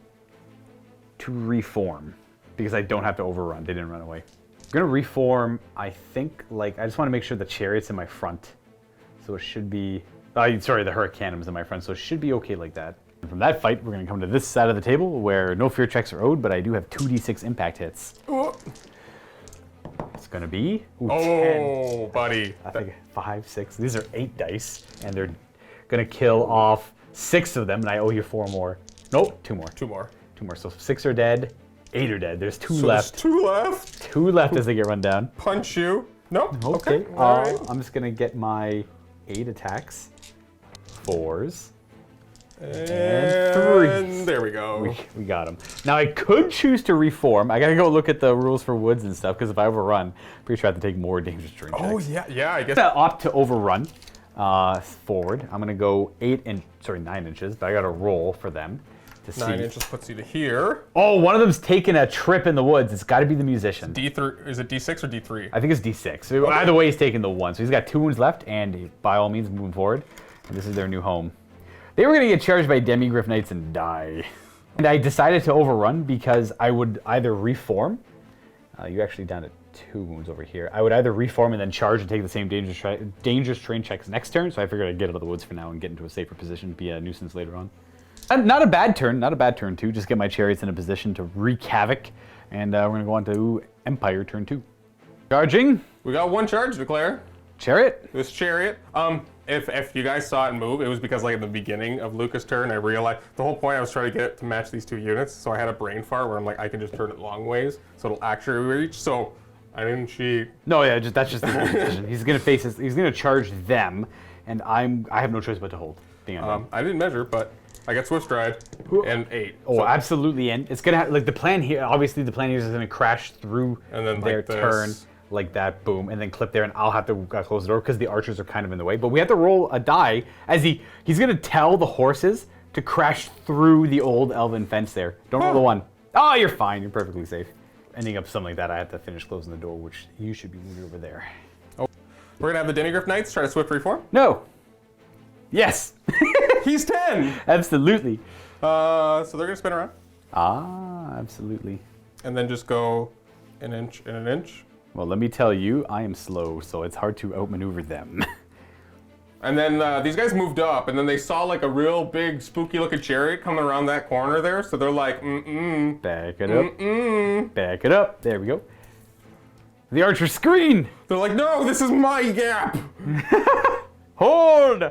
to reform. Because I don't have to overrun. They didn't run away. I'm going to reform, I think, like, I just want to make sure the chariot's in my front. So it should be, sorry, the Hurricanum's in my front. So it should be okay like that. And from that fight, we're going to come to this side of the table where no fear checks are owed, but I do have 2d6 impact hits. Ooh. It's going to be 10. Oh, buddy. I think 5, 6. These are 8 dice, and they're going to kill off 6 of them, and I owe you 4 more. Nope, 2 more. 2 more. 2 more. So 6 are dead, 8 are dead. There's 2 So left. there's 2 left. 2 left as they get run down. Punch you. Nope. Okay. All right. I'm just going to get my 8 attacks. 4s. And 3s. there we go. We got them. Now I could choose to reform. I gotta go look at the rules for woods and stuff because if I overrun, pretty sure I have to take more dangerous terrain checks. Oh yeah, I guess. I'm gonna opt to overrun forward. I'm gonna go 9 inches, but I gotta roll for them. to see. 9 inches puts you to here. Oh, one of them's taking a trip in the woods. It's got to be the musician. D3, is it D6 or D3? I think it's D6. So either way, he's taking the 1. So he's got 2 wounds left, and by all means, moving forward. And this is their new home. They were going to get charged by Demigryph Knights and die. And I decided to overrun because I would either reform. You're actually down to 2 wounds over here. I would either reform and then charge and take the same dangerous terrain checks next turn. So I figured I'd get out of the woods for now and get into a safer position, be a nuisance later on. And not a bad turn too. Just get my chariots in a position to wreak havoc. And we're going to go on to Empire turn 2. Charging. We got 1 charge to declare. Chariot. This chariot. If you guys saw it move, it was because like at the beginning of Luka's turn, I realized the whole point I was trying to get it to match these 2 units. So I had a brain fart where I'm like, I can just turn it long ways, so it'll actually reach. So I didn't cheat. No, yeah, that's just the decision. He's gonna face this. He's gonna charge them, and I have no choice but to hold. I didn't measure, but I got Swift Stride and 8. Oh, so, absolutely, and it's gonna have, like the plan here. Obviously, the plan here is gonna crash through and then their like turn. this. Like that, boom, and then clip there, and I'll have to close the door because the archers are kind of in the way. But we have to roll a die as he's gonna tell the horses to crash through the old elven fence there. Don't roll the 1. Oh, you're fine. You're perfectly safe. Ending up something like that, I have to finish closing the door, which you should be moving over there. Oh, we're gonna have the Demigryph Knights try to Swift Reform. No. Yes. He's 10. Absolutely. So they're gonna spin around. Ah, absolutely. And then just go an inch and an inch. Well, let me tell you, I am slow, so it's hard to outmaneuver them. And then these guys moved up, and then they saw like a real big, spooky-looking chariot coming around that corner there. So they're like, Back it up. Back it up. There we go. The archer screen. They're like, no, this is my gap. Hold.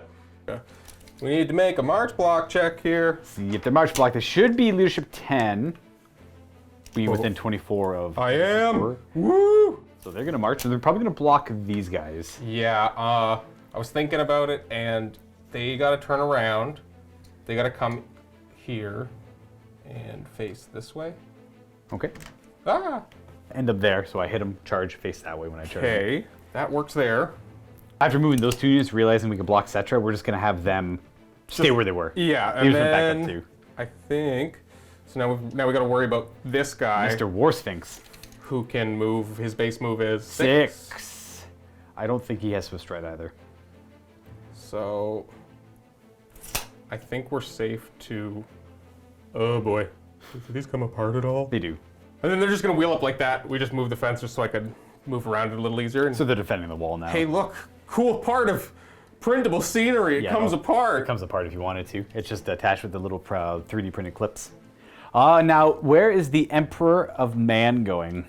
We need to make a march block check here. See if they're march block. They should be leadership 10. Be within 24 of. I am. 24. Woo! So they're gonna march, and they're probably gonna block these guys. Yeah. I was thinking about it, and they got to turn around. They got to come here and face this way. Okay. Ah. End up there, so I hit them. Charge face that way when I charge. Okay, that works there. After moving those 2 units, realizing we could block Cetra, we're just gonna have them stay where they were. Yeah, and Leave them back up then too. I think. So now we got to worry about this guy. Mr. War Sphinx. Who can move. His base move is 6. I don't think he has Swift Stride either. So I think we're safe to. Oh boy, do these come apart at all? They do. And then they're just gonna wheel up like that. We just move the fence just so I could move around it a little easier. And So they're defending the wall now. hey, look, cool part of printable scenery. It Yeah, comes no, apart. It comes apart if you wanted to. It's just attached with the little 3D printed clips. Now, where is the Emperor of Man going?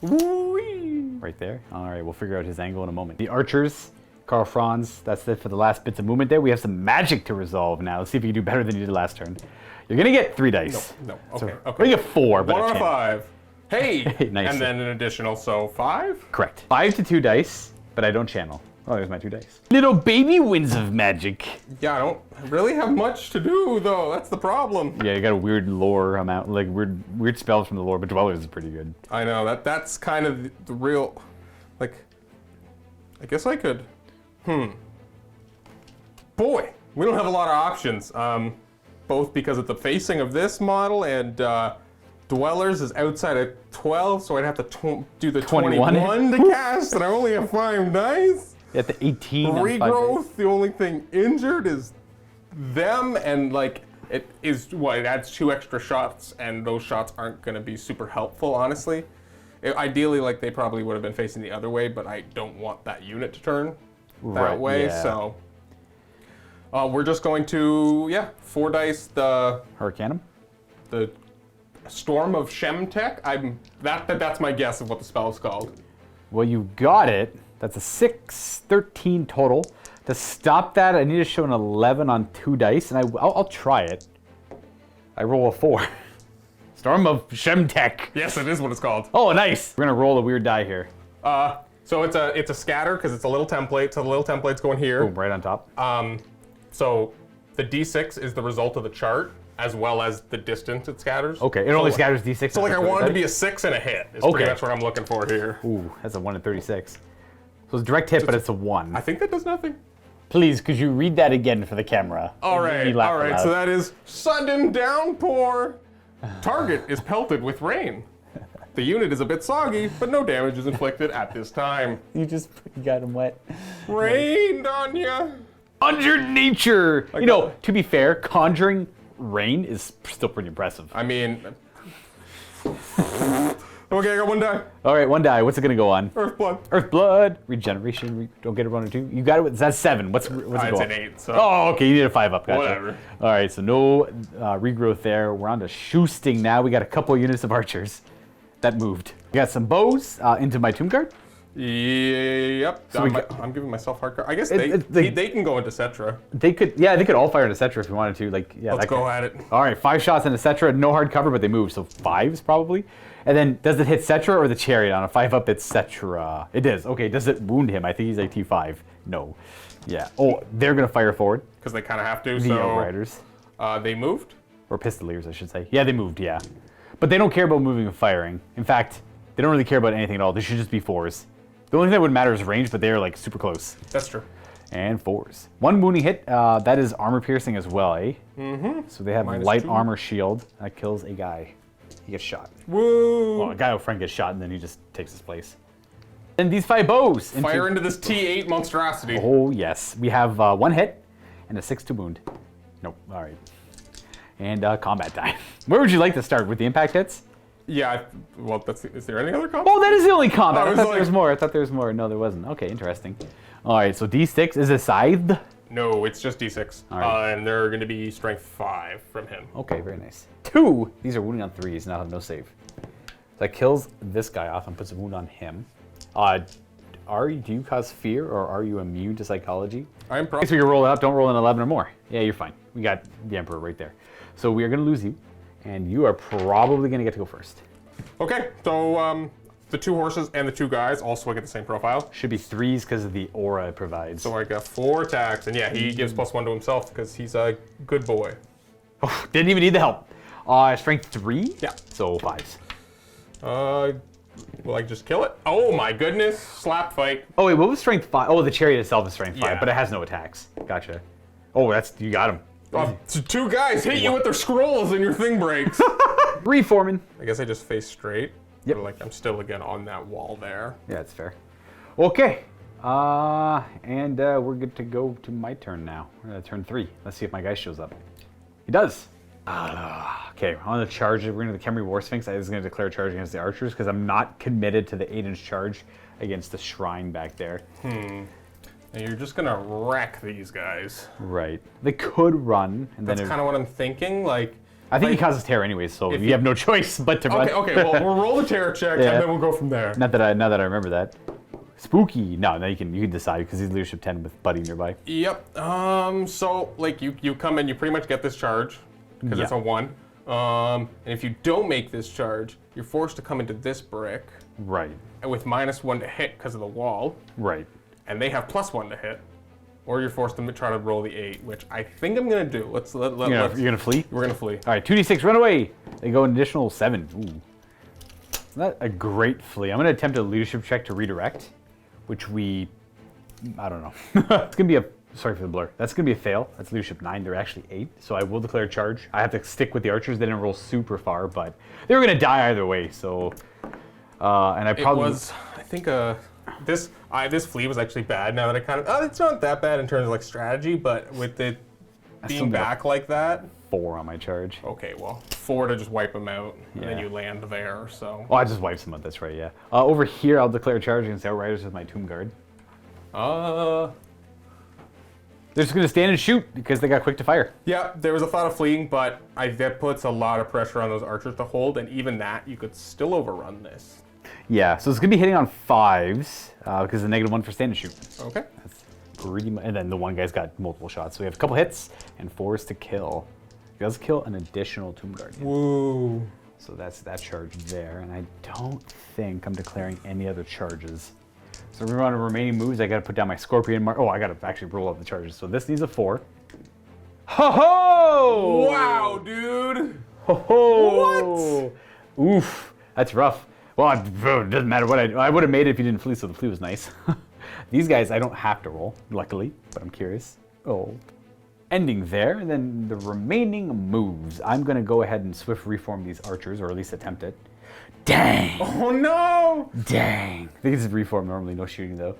Woo-wee. Right there. All right, we'll figure out his angle in a moment. The archers, Karl Franz, that's it for the last bits of movement there. We have some magic to resolve now. Let's see if you can do better than you did last turn. You're gonna get 3 dice. No, So okay, we're okay. gonna get 4, but 1 a out of chance. 5. Hey! Nice. And then an additional, so 5? Correct. 5 to 2 dice, but I don't channel. Oh, there's my 2 dice. Little baby winds of magic. Yeah, I don't really have much to do, though. That's the problem. Yeah, you got a weird lore amount, like weird spells from the lore, but Dwellers is pretty good. I know, that's kind of the real, like, I guess I could, Boy, we don't have a lot of options, both because of the facing of this model and Dwellers is outside of 12, so I'd have to do the 21. 21 to cast, and I only have 5 dice. You have the 18 on 5 dice. Regrowth, the only thing injured is them, and like, it adds 2 extra shots, and those shots aren't going to be super helpful, honestly. Ideally, like, they probably would have been facing the other way, but I don't want that unit to turn that Right, way, yeah. so. We're just going to, 4 dice, the Hurricanum? Storm of Shemtek. That's my guess of what the spell is called. Well, you got it. That's a 6, 13 total. To stop that, I need to show an 11 on 2 dice, and I'll try it. I roll a 4. Storm of Shemtek. Yes, it is what it's called. Oh, nice. We're gonna roll a weird die here. So it's a scatter because it's a little template. So the little template's going here. Boom, right on top. So the D6 is the result of the chart as well as the distance it scatters. Okay, it only scatters D6. So like I wanted to be a 6 and a hit. Is Okay. pretty much what I'm looking for here. Ooh, that's a 1 in 36. So it's direct hit, but it's a 1. I think that does nothing. Please, could you read that again for the camera? All It made me right, laugh all out right. loud. So that is sudden downpour. Target is pelted with rain. The unit is a bit soggy, but no damage is inflicted at this time. You just got him wet. Rained on ya. Conjure nature! You know, to be fair, conjuring rain is still pretty impressive. I mean, okay, I got 1 die. All right, 1 die. What's it gonna go on? Earth blood. Earth blood, regeneration. Don't get a 1 or 2. You got it. That's 7. What's it go It's on? an 8. So. Oh, okay. You need a 5 up. Gotcha. Whatever. All right, so no regrowth there. We're on to shoosting now. We got a couple units of archers that moved. We got some bows into my tomb guard. Yep. So I'm giving myself hard card. I guess they- they can go into Cetra. They could all fire an Cetra if you wanted to. Like, yeah. Let's go at it. All right, 5 shots in a Cetra, no hard cover, but they move, so 5s probably. And then, does it hit Cetra or the chariot? On a 5 up, it's Cetra. It is. Okay, does it wound him? I think he's like T5. No. Yeah. Oh, they're gonna fire forward. Because they kind of have to. The So Outriders. they moved. Or Pistoliers, I should say. Yeah, they moved, yeah. But they don't care about moving and firing. In fact, they don't really care about anything at all. They should just be 4s. The only thing that would matter is range, but they're like super close. That's true. And 4s. 1 wounding hit, that is armor piercing as well, eh? Mm-hmm. So they have light -2. armor shield. That kills a guy. He gets shot. Woo! Well, a guy out front gets shot and then he just takes his place. And these 5 bows. Fire into this T8 monstrosity. Oh, yes. We have 1 hit and a 6 to wound. Nope. All right. And combat time. Where would you like to start? With the impact hits? Yeah. Well, is there any other combo? Oh, that is the only combat. I I was thought like- there was more. I thought there was more. No, there wasn't. Okay, interesting. All right, so D6 is a scythed. No, it's just D6. All right. And they're going to be strength 5 from him. Okay, very nice. 2. These are wounding on 3s, now have no save. So that kills this guy off and puts a wound on him. Do you cause fear or are you immune to psychology? I'm Okay, so you roll it up, don't roll an 11 or more. Yeah, you're fine. We got the Emperor right there. So we are gonna lose you, and you are probably gonna get to go first. Okay, so the 2 horses and the 2 guys also get the same profile. Should be 3s because of the aura it provides. So I got 4 attacks, and yeah, he gives +1 to himself because he's a good boy. Oh, didn't even need the help. Strength 3? Yeah. So 5s. Will I just kill it? Oh my goodness, slap fight. Oh wait, what was strength 5? Oh, the chariot itself is strength 5, Yeah. but it has no attacks. Gotcha. Oh, you got him. 2 guys hit you with their scrolls and your thing breaks. Reforming. I guess I just face straight. Yep. But, like, I'm still again on that wall there. Yeah, that's fair. Okay. And we're good to go to my turn now. We're gonna turn 3. Let's see if my guy shows up. He does. Okay, on the charge, we're gonna the Khemri War Sphinx. I was gonna declare a charge against the archers because I'm not committed to the 8-inch charge against the shrine back there. And you're just gonna wreck these guys. Right. They could run, and That's then kind of what I'm thinking. Like, I think he like- causes terror anyways, so if you you- have no choice but to run. Okay, well, we'll roll the terror check Yeah. and then we'll go from there. Now that I remember that. Spooky. No, you can decide because he's leadership 10 with Buddy nearby. Yep. So like you come in, you pretty much get this charge because it's Yeah. a 1. And if you don't make this charge, you're forced to come into this brick Right. with -1 to hit because of the wall, Right. and they have +1 to hit. Or you're forced to try to roll the 8, which I think I'm gonna do. Let's. You're gonna flee? We're gonna flee. All right, 2d6, run away. They go an additional 7. Ooh. Not a great flee. I'm gonna attempt a leadership check to redirect, which I don't know. It's gonna be sorry for the blur. That's gonna be a fail. That's leadership 9. They're actually 8, so I will declare a charge. I have to stick with the archers. They didn't roll super far, but they were gonna die either way. So, and I probably It was. I think this flee was actually bad. Now that I kind of. It's not that bad in terms of like strategy, but with it still being need a- back like that. 4 on my charge. Okay, well, 4 to just wipe them out, and then Yeah. you land there. So. Oh, I just wiped some out. That's right. Yeah. Over here, I'll declare a charge against the Outriders with my Tomb Guard. They're just gonna stand and shoot because they got quick to fire. Yeah, there was a thought of fleeing, but that puts a lot of pressure on those archers to hold, and even that, you could still overrun this. Yeah, so it's gonna be hitting on 5s because the -1 for stand and shoot. Okay. Pretty much, and then the one guy's got multiple shots. So we have a couple hits and 4s to kill. He does kill an additional Tomb Guardian. Woo. So that's that charge there, and I don't think I'm declaring any other charges. So every round of remaining moves, I gotta put down my Scorpion mark. Oh, I gotta actually roll up the charges. So this needs a 4. Ho ho! Wow, dude. Ho ho! What? Oof, that's rough. Well, it doesn't matter what I would have made it if you didn't flee, so the flee was nice. These guys, I don't have to roll, luckily, but I'm curious. Oh. Ending there, and then the remaining moves. I'm going to go ahead and swift reform these archers, or at least attempt it. Dang! Oh no! Dang. I think this is reform normally, no shooting though.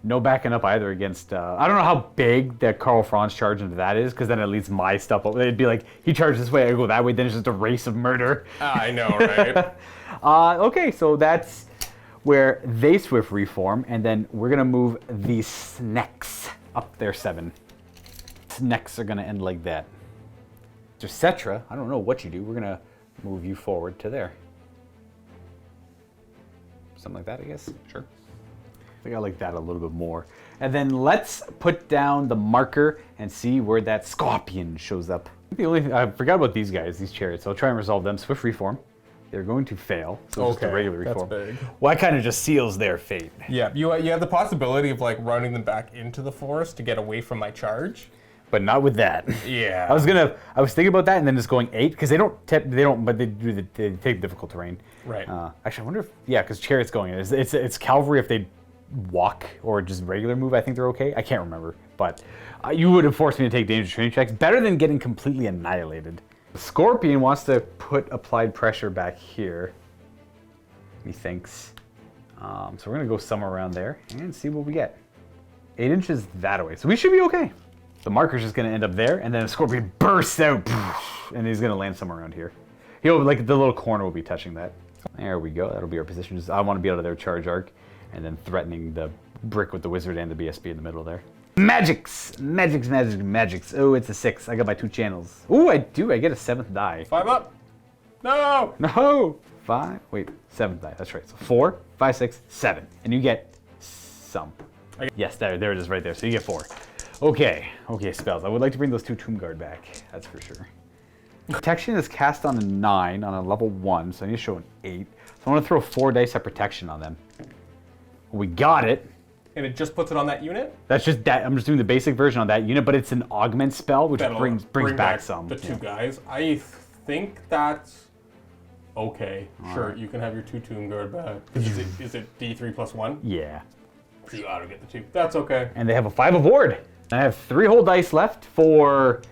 No backing up either against, I don't know how big that Karl Franz charge into that is, because then it leads my stuff up. It'd be like, he charges this way, I go that way, then it's just a race of murder. I know, right? Okay, so that's where they swift reform, and then we're going to move the snacks up there 7. Snacks are going to end like that. So Cetra, I don't know what you do. We're going to move you forward to there. Something like that, I guess. Sure. I think I like that a little bit more. And then let's put down the marker and see where that scorpion shows up. The only thing, I forgot about these guys, these chariots. I'll try and resolve them. Swift reform. They're going to fail. So just a regular reform. That's big. Well, that kind of just seals their fate. Yeah, you have the possibility of like running them back into the forest to get away from my charge. But not with that. Yeah. I was thinking about that and then just going 8 because they take difficult terrain. Right. Actually, I wonder if because chariot's going in. It's cavalry if they walk or just regular move. I think they're okay. I can't remember, but you would have forced me to take dangerous terrain checks. Better than getting completely annihilated. The scorpion wants to put applied pressure back here. He thinks. So we're gonna go somewhere around there and see what we get. 8 inches that way, so we should be okay. The marker's just going to end up there, and then the scorpion bursts out, and he's going to land somewhere around here. He'll, like, the little corner will be touching that. There we go. That'll be our position. I want to be out of their charge arc, and then threatening the brick with the wizard and the BSB in the middle there. Magics! Magics, magics, magics. Oh, it's a 6. I got my 2 channels. Oh, I do. I get a 7th die. 5 up. No! No! 5. Wait, 7th die. That's right. So 4, 5, 6, 7. And you get some. Yes, there it is right there. So you get 4. Okay, spells. I would like to bring those 2 Tomb Guard back, that's for sure. Protection is cast on a 9 on a level 1, so I need to show an 8. So I want to throw 4 dice of protection on them. We got it. And it just puts it on that unit? That's just that. I'm just doing the basic version on that unit, but it's an augment spell, which brings back some. The 2 guys. I think that's okay. Sure, you can have your 2 Tomb Guard back. Is it D3 plus 1? Yeah. So you ought to get the 2. That's okay. And they have a 5 of ward. I have 3 whole dice left for,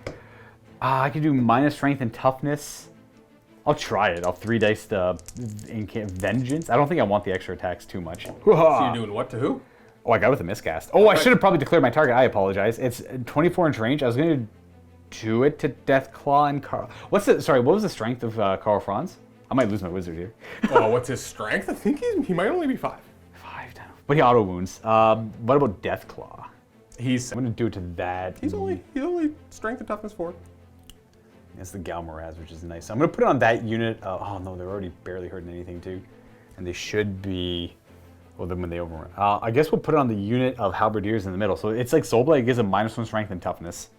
I can do minus strength and toughness. I'll try it. I'll 3 dice the vengeance. I don't think I want the extra attacks too much. So you're doing what to who? Oh, I got it with a miscast. Oh, I should have probably declared my target. I apologize. It's 24 inch range. I was going to do it to Deathclaw and Karl. What was the strength of Karl Franz? I might lose my wizard here. Oh, what's his strength? I think he might only be 5. 5 down. But he auto wounds. What about Deathclaw? I'm gonna do it to that. He's only strength and toughness 4. That's the Galmoraz, which is nice. So I'm gonna put it on that unit. Oh no, they're already barely hurting anything too, and they should be. Well, then when they overrun, I guess we'll put it on the unit of halberdiers in the middle. So it's like Soulblade. It gives them -1 strength and toughness.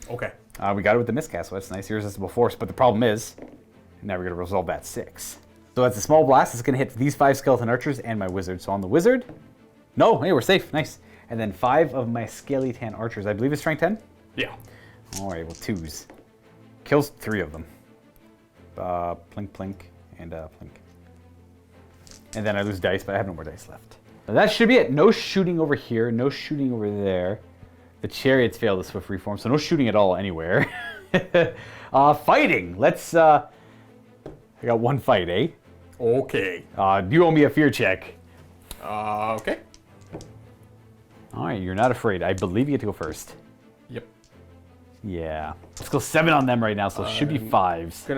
Okay. We got it with the miscast, so that's nice. Irresistible force, but the problem is, now we're gonna resolve that 6. So that's a small blast. It's gonna hit these 5 skeleton archers and my wizard. So on the wizard, no, hey, we're safe. Nice. And then 5 of my scaly tan archers. I believe it's strength 10? Yeah. All right, well, 2s. Kills 3 of them. Plink, plink, and plink. And then I lose dice, but I have no more dice left. Now that should be it. No shooting over here. No shooting over there. The chariots failed the swift reform, so no shooting at all anywhere. Fighting. Let's, I got 1 fight, eh? Okay. You owe me a fear check. Okay. All right, you're not afraid. I believe you get to go first. Yep. Yeah. Let's go 7 on them right now, so it should be 5s.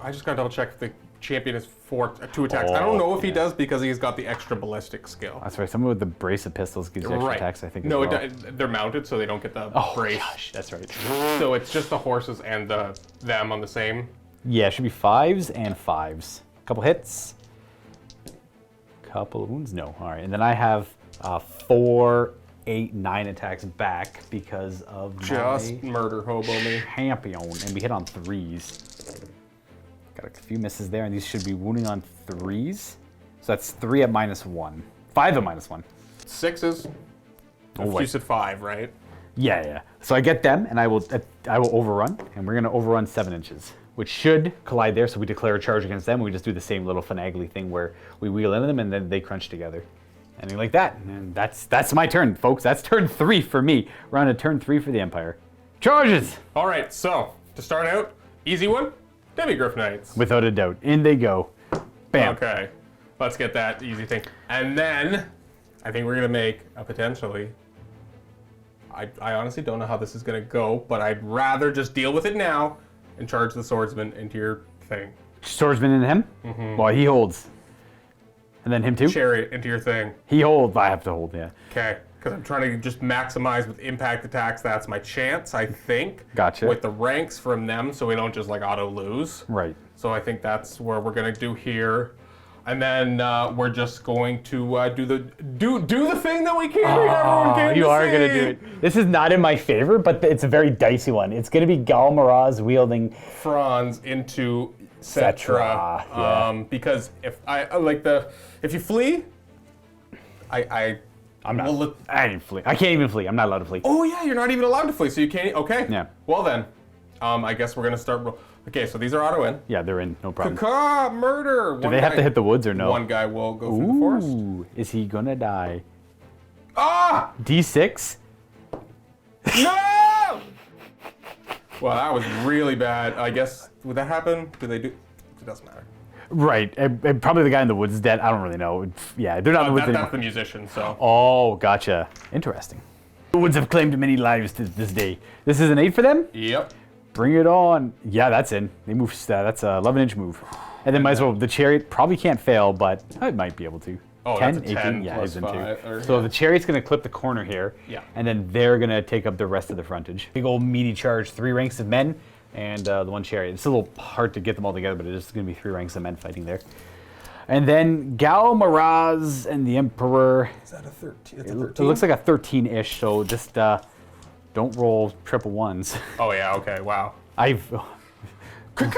I just gotta double check if the champion is 2 attacks. I don't know if he does because he's got the extra ballistic skill. That's right. Someone with the brace of pistols gives you extra attacks, I think. No, as well. they're mounted, so they don't get the brace. Gosh, that's right. So it's just the horses and them on the same. Yeah, it should be 5s and 5s. Couple hits. Couple of wounds. No. All right, and then I have 4, 8, 9 attacks back because of just my murder hobo me champion, and we hit on 3s. Got a few misses there, and these should be wounding on 3s. So that's 3 at -1, 5 at -1. 6s. You said 5, right? Yeah. So I get them, and I will overrun, and we're gonna overrun 7 inches, which should collide there. So we declare a charge against them. We just do the same little finagly thing where we wheel into them, and then they crunch together. Anything like that. And that's my turn, folks. That's turn 3 for me. We're on to turn 3 for the Empire. Charges! All right, so to start out, easy one, Demigryph Knights. Without a doubt. In they go. Bam. Okay, let's get that easy thing. And then I think we're gonna make a potentially, I honestly don't know how this is gonna go, but I'd rather just deal with it now and charge the swordsman into your thing. Swordsman into him? Mm-hmm. Well, he holds. And then him too? Chariot into your thing. He holds. I have to hold, yeah. Okay, because I'm trying to just maximize with impact attacks. That's my chance, I think. Gotcha. With the ranks from them, so we don't just like auto lose. Right. So I think that's where we're gonna do here, and then we're just going to do the thing that we came here. Everyone came You to are see. going to do it. This is not in my favor, but it's a very dicey one. It's going to be Gal Maraz wielding Franz into Cetra. yeah. Because if if you flee, I'm not. Well, I didn't flee. I can't even flee. I'm not allowed to flee. oh yeah, you're not even allowed to flee, so you can't. Okay. Yeah. Well then, I guess we're gonna start. Okay, so these are auto in. Yeah, they're in. No problem. Caw, murder. Do they have to hit the woods or no? One guy will go through the forest. Ooh, is he going to die? Ah! D6? No! Well, that was really bad. I guess, would that happen? Do they do? It doesn't matter. Right. And probably the guy in the woods is dead. I don't really know. Yeah, they're not in the woods That's anymore. the musician, so. Oh, gotcha. Interesting. The woods have claimed many lives to this day. This is an 8 for them? Yep. Bring it on. Yeah, that's in. They move. That's a 11-inch move. And then might as well. The chariot probably can't fail, but I might be able to. Oh, 10, that's a 10 yeah, plus he's in 5, too. or- So the chariot's going to clip the corner here. Yeah. And then they're going to take up the rest of the frontage. Big old meaty charge, 3 ranks of men, and the 1 chariot. It's a little hard to get them all together, but it's going to be 3 ranks of men fighting there. And then Gal Maraz and the Emperor. Is that a 13? It's It a 13? looks like a 13-ish, so just don't roll triple ones. Oh yeah. Okay. Wow. I've. Here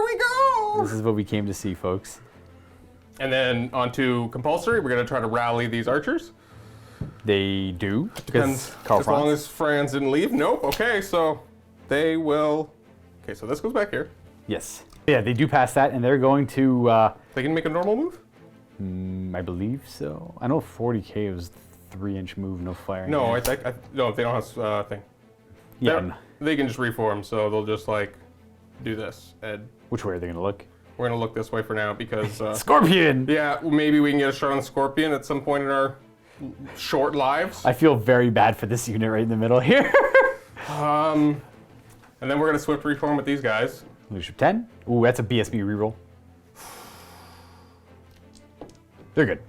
we go. This is what we came to see, folks. And then onto compulsory. We're gonna try to rally these archers. They do. Depends. As long as Franz didn't leave. Nope. Okay. So they will. Okay. So this goes back here. Yes. Yeah, they do pass that, and they're going to. They can make a normal move. I believe so. I know 40k was 3-inch move, no firing. No, no. They don't have thing. Yeah. They're- They can just reform, so they'll just like do this. And Which way are they going to look? we're gonna look this way for now because Scorpion! yeah, maybe we can get a shot on the Scorpion at some point in our short lives. I feel very bad for this unit right in the middle here. And then we're gonna swift reform with these guys. Leadership 10. Ooh, that's a BSB reroll. They're good.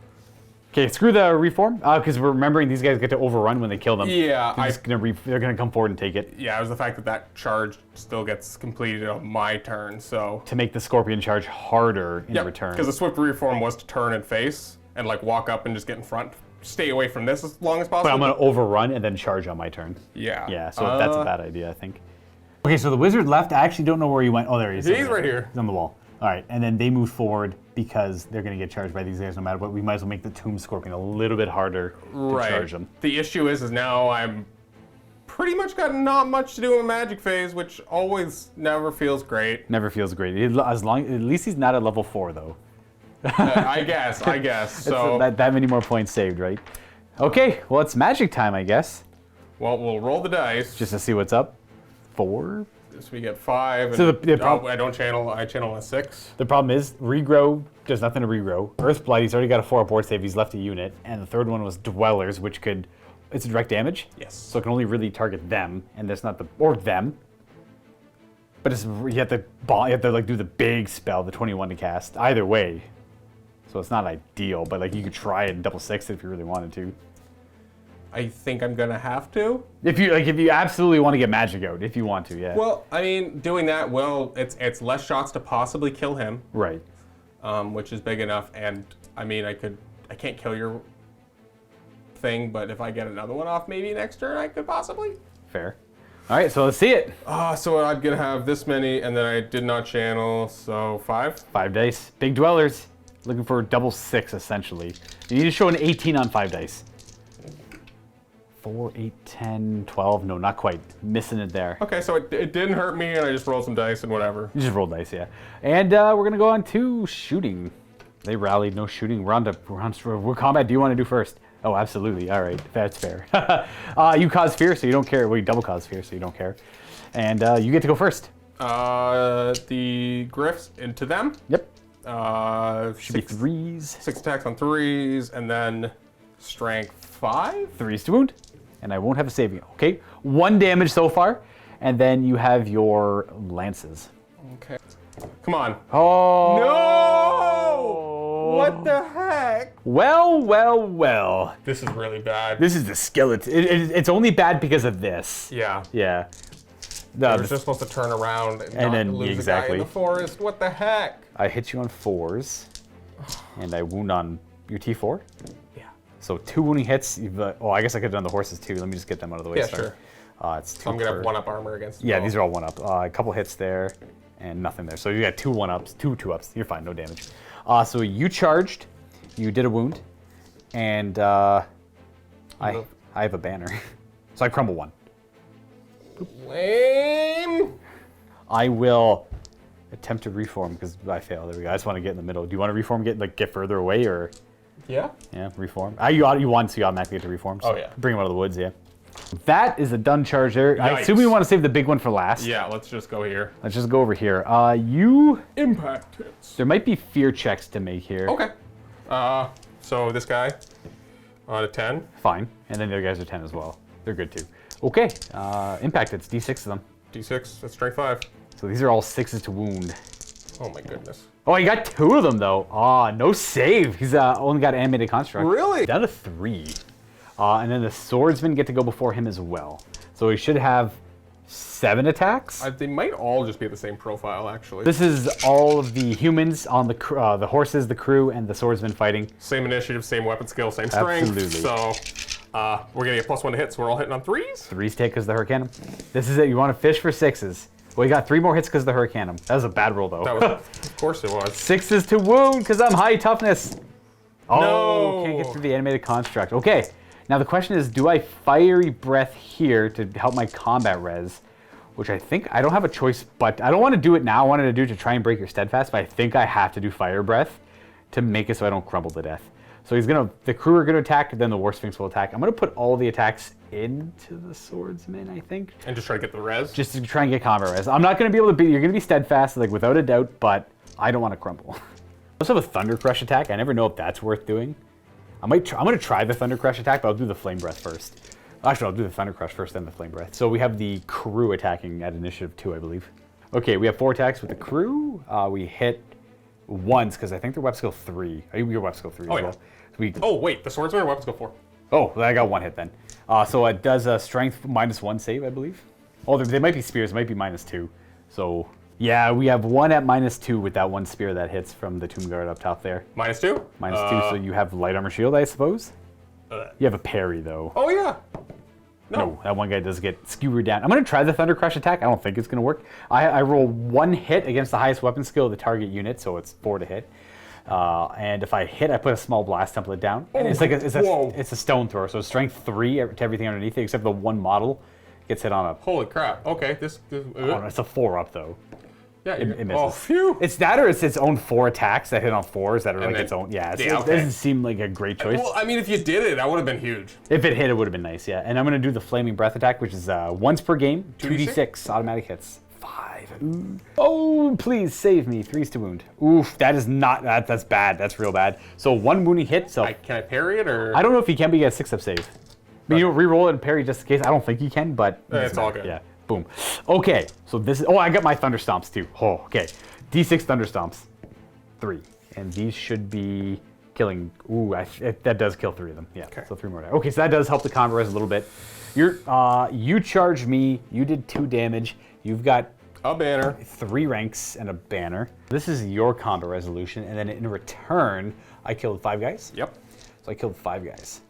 Okay, screw the reform, because we're remembering these guys get to overrun when they kill them. Yeah, they're gonna come forward and take it. Yeah, it was the fact that that charge still gets completed on my turn, so. To make the Scorpion charge harder in return. Because the swift reform was to turn and face and like walk up and just get in front. Stay away from this as long as possible. But I'm gonna overrun and then charge on my turn. Yeah. Yeah, so that's a bad idea, I think. Okay, so the wizard left. I actually don't know where he went. Oh, there he is. He's right here. He's on the wall. All right, and then they move forward because they're going to get charged by these guys no matter what. We might as well make the Tomb Scorpion a little bit harder to charge them. The issue is now I'm pretty much got not much to do in the magic phase, which always never feels great. Never feels great. At least he's not at level 4 though. I guess. So that many more points saved, right? Okay, well it's magic time, I guess. well, we'll roll the dice. Just to see what's up. 4. So we get 5. And, So I don't channel. I channel a 6. The problem is, regrow does nothing to regrow. Earthblight, he's already got a 4 board save, he's left a unit. And the third one was Dwellers, which it's a direct damage. Yes. So it can only really target them, and that's not or them. But you have to like do the big spell, the 21 to cast, either way. So it's not ideal, but like you could try it and double 6 if you really wanted to. I think I'm gonna have to. If you absolutely want to get magic out, if you want to, yeah. Well, I mean, doing that it's less shots to possibly kill him, Right. which is big enough. And I mean, I can't kill your thing, but if I get another one off, maybe next turn I could possibly. Fair. All right, so let's see it. So I'm gonna have this many, and then I did not channel, so 5. 5 dice. Big Dwellers. Looking for double 6, essentially. You need to show an 18 on 5 dice. 4, 8, 10, 12. No, not quite. Missing it there. Okay, so it didn't hurt me, and I just rolled some dice and whatever. You just roll dice, yeah. And we're going to go on to shooting. They rallied, no shooting. We're on combat. Do you want to do first? Oh, absolutely. All right, that's fair. You cause fear, so you don't care. Well, you double cause fear, so you don't care. And you get to go first. The Griffs into them. Yep. Should Be 3s. 6 attacks on 3s, and then strength 5. 3s to wound. And I won't have a saving. Okay, 1 damage so far. And then you have your lances. Okay. Come on. Oh. No! What the heck? Well. This is really bad. This is the skeleton. It's only bad because of this. Yeah. Yeah. You're just supposed to turn around and not then lose exactly. a guy in the forest. What the heck? I hit you on 4s, and I wound on your T4. Yeah. So 2 wounding hits. Oh, I guess I could have done the horses too. Let me just get them out of the way. Yeah, Sorry. sure. It's 2 So I'm gonna have 1-up armor against them. Yeah, all. these are all 1-up. A couple hits there, and nothing there. So you got 2 1-ups, 2 2-ups. You're fine, no damage. So you charged, you did a wound, and I have a banner. So I crumble 1. Lame. I will attempt to reform because I fail. There we go. I just want to get in the middle. Do you want to reform? Get further away or? Yeah. Yeah, reform. You want to automatically get to reform. So Oh, yeah. Bring him out of the woods. Yeah. That is a done charge there. I Yikes. assume we want to save the big one for last. Yeah. Let's just go here. Let's just go over here. You. Impact hits. There might be fear checks to make here. Okay. So this guy on a 10. Fine. And then the other guys are 10 as well. They're good too. Okay. Impact hits. D6 of them. D6. That's strength 5. So these are all 6s to wound. Oh my goodness. Oh, he got 2 of them though. No save. He's only got animated construct. Really? Down to 3. And then the swordsmen get to go before him as well. So he should have 7 attacks. They might all just be the same profile, actually. This is all of the humans on the horses, the crew, and the swordsmen fighting. Same initiative, same weapon skill, same strength. Absolutely. So we're getting a +1 to hit, so we're all hitting on 3s. 3s take because the Hurricanum. This is it. You want to fish for 6s. Well, you got 3 more hits because of the Hurricanum. That was a bad roll though. That was, of course it was. 6s to wound because I'm high toughness. Oh, No. can't get through the animated construct. Okay. Now the question is, do I fiery breath here to help my combat res? Which I think, I don't have a choice, but I don't want to do it now. I wanted to do it to try and break your steadfast, but I think I have to do fire breath to make it so I don't crumble to death. So the crew are gonna attack, then the War Sphinx will attack. I'm gonna put all the attacks into the swordsman, I think. And just try to get the res. Just to try and get combat res. I'm not gonna be able to beat, you're gonna be steadfast, like without a doubt, but I don't want to crumble. I also have a Thunder Crush attack. I never know if that's worth doing. I'm gonna try the Thunder Crush attack, but I'll do the Flame Breath first. Actually, I'll do the Thunder Crush first, then the Flame Breath. So we have the crew attacking at initiative 2, I believe. Okay, we have 4 attacks with the crew. We hit once, because I think they're weapon skill 3. You're weapon skill 3 as well. So Oh, wait, the swordsman or weapon skill 4? Oh, I got 1 hit then. So it does a strength -1 save, I believe. Oh, they might be spears, it might be -2. So, yeah, we have 1 at -2 with that 1 spear that hits from the Tomb Guard up top there. -2? -2, so you have light armor shield, I suppose? You have a parry, though. Oh, yeah. No, that one guy does get skewered down. I'm going to try the Thunder Crush attack. I don't think it's going to work. I roll 1 hit against the highest weapon skill of the target unit, so it's 4 to hit. And if I hit, I put a small blast template down. And it's like it's a stone thrower, so strength 3 to everything underneath it, except the 1 model gets hit on a. Holy crap. Okay, this It's a 4-up though. yeah, It misses. oh, phew. It's that, or it's its own 4 attacks that hit on 4s that are like then- its own. Yeah, yeah, it okay. doesn't seem like a great choice. Well, I mean, if you did it, that would have been huge. If it hit, it would have been nice, yeah. And I'm going to do the Flaming Breath attack, which is once per game, 2d6 automatic hits. 5. Ooh. Oh, please save me. 3s to wound. Oof, that is not, that's bad. That's real bad. So 1 wounding hit, so. Can I parry it, or? I don't know if he can, but you get a 6-up save. But you re-roll it and parry just in case. I don't think you can, but. It's all good. Yeah, boom. Okay, so this is, I got my Thunder Stomps too. Oh, okay. D6 Thunder Stomps. 3. And these should be killing, that does kill 3 of them. Yeah, Okay. so 3 more die. Okay, so that does help the combat res a little bit. You charged me, you did 2 damage. You've got A banner. 3 ranks and a banner. This is your combat resolution, and then in return, I killed 5 guys. Yep. So I killed 5 guys.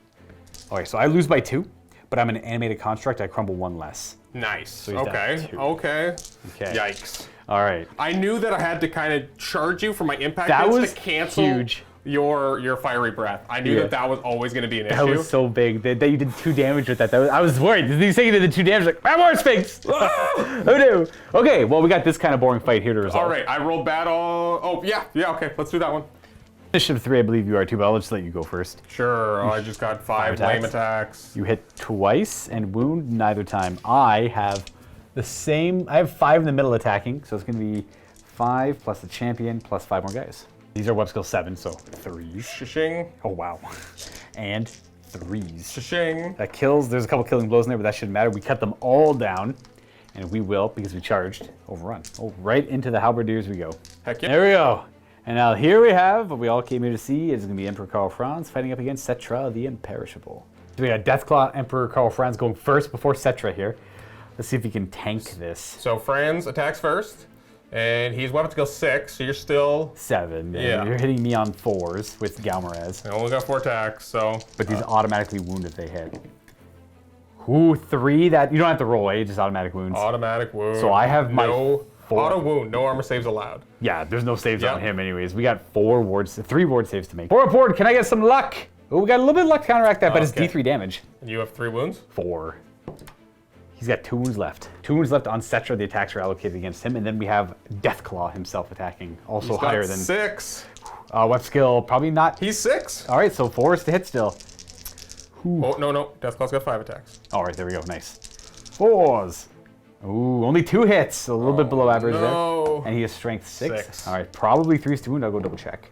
Okay, so I lose by 2, but I'm an animated construct. I crumble 1 less. Nice. he's down Okay. 2. Okay. Okay. Yikes. All right. I knew that I had to kind of charge you for my impact That hits was to cancel huge. your fiery breath. I knew Yeah. that was always going to be an That issue. was so big that you did 2 damage with that. I was worried. You say you did the 2 damage, like, ah, more Sphinx! Oh no. Okay, well, we got this kind of boring fight here to resolve. All right, I rolled bad all. Oh, yeah, okay, let's do that one. Initiative 3, I believe you are too, but I'll just let you go first. Sure. Oh, I just got 5 lame attacks. You hit twice and wound neither time. I have the same. I have 5 in the middle attacking, so it's going to be 5 plus the champion plus 5 more guys. These are web skill 7, so 3s. Shishing. Oh, wow. And 3s. Shishing. That kills. There's a couple killing blows in there, but that shouldn't matter. We cut them all down, and we will, because we charged, overrun. Oh, right into the halberdiers we go. Heck yeah. There we go. And now here we have what we all came here to see. It's going to be Emperor Karl Franz fighting up against Cetra the Imperishable. So we got Deathclaw Emperor Karl Franz going first before Cetra here. Let's see if he can tank this. So Franz attacks first, and he's weapon skill 6, so you're still... 7. Yeah. You're hitting me on 4s with Galmarez. I only got 4 attacks, so... But these automatically wound if they hit. Ooh, 3. That you don't have to roll, eh? Just automatic wounds. Automatic wound. So I have my... No 4. auto wound, no armor saves allowed. Yeah, there's no saves on him anyways. We got 3 ward saves to make. 4 aboard, can I get some luck? Oh, we got a little bit of luck to counteract that, but it's D3 damage. And you have 3 wounds? 4. He's got 2 wounds left. 2 wounds left on Cetra. The attacks are allocated against him, and then we have Deathclaw himself attacking, also higher than 6. Web skill, probably not. He's 6. All right, so 4 is to hit still. Oh, no. Deathclaw's got 5 attacks. All right, there we go. Nice. 4s. Ooh, only 2 hits, a little bit below average there. And he has strength 6. All right, probably 3s to wound. I'll go double check.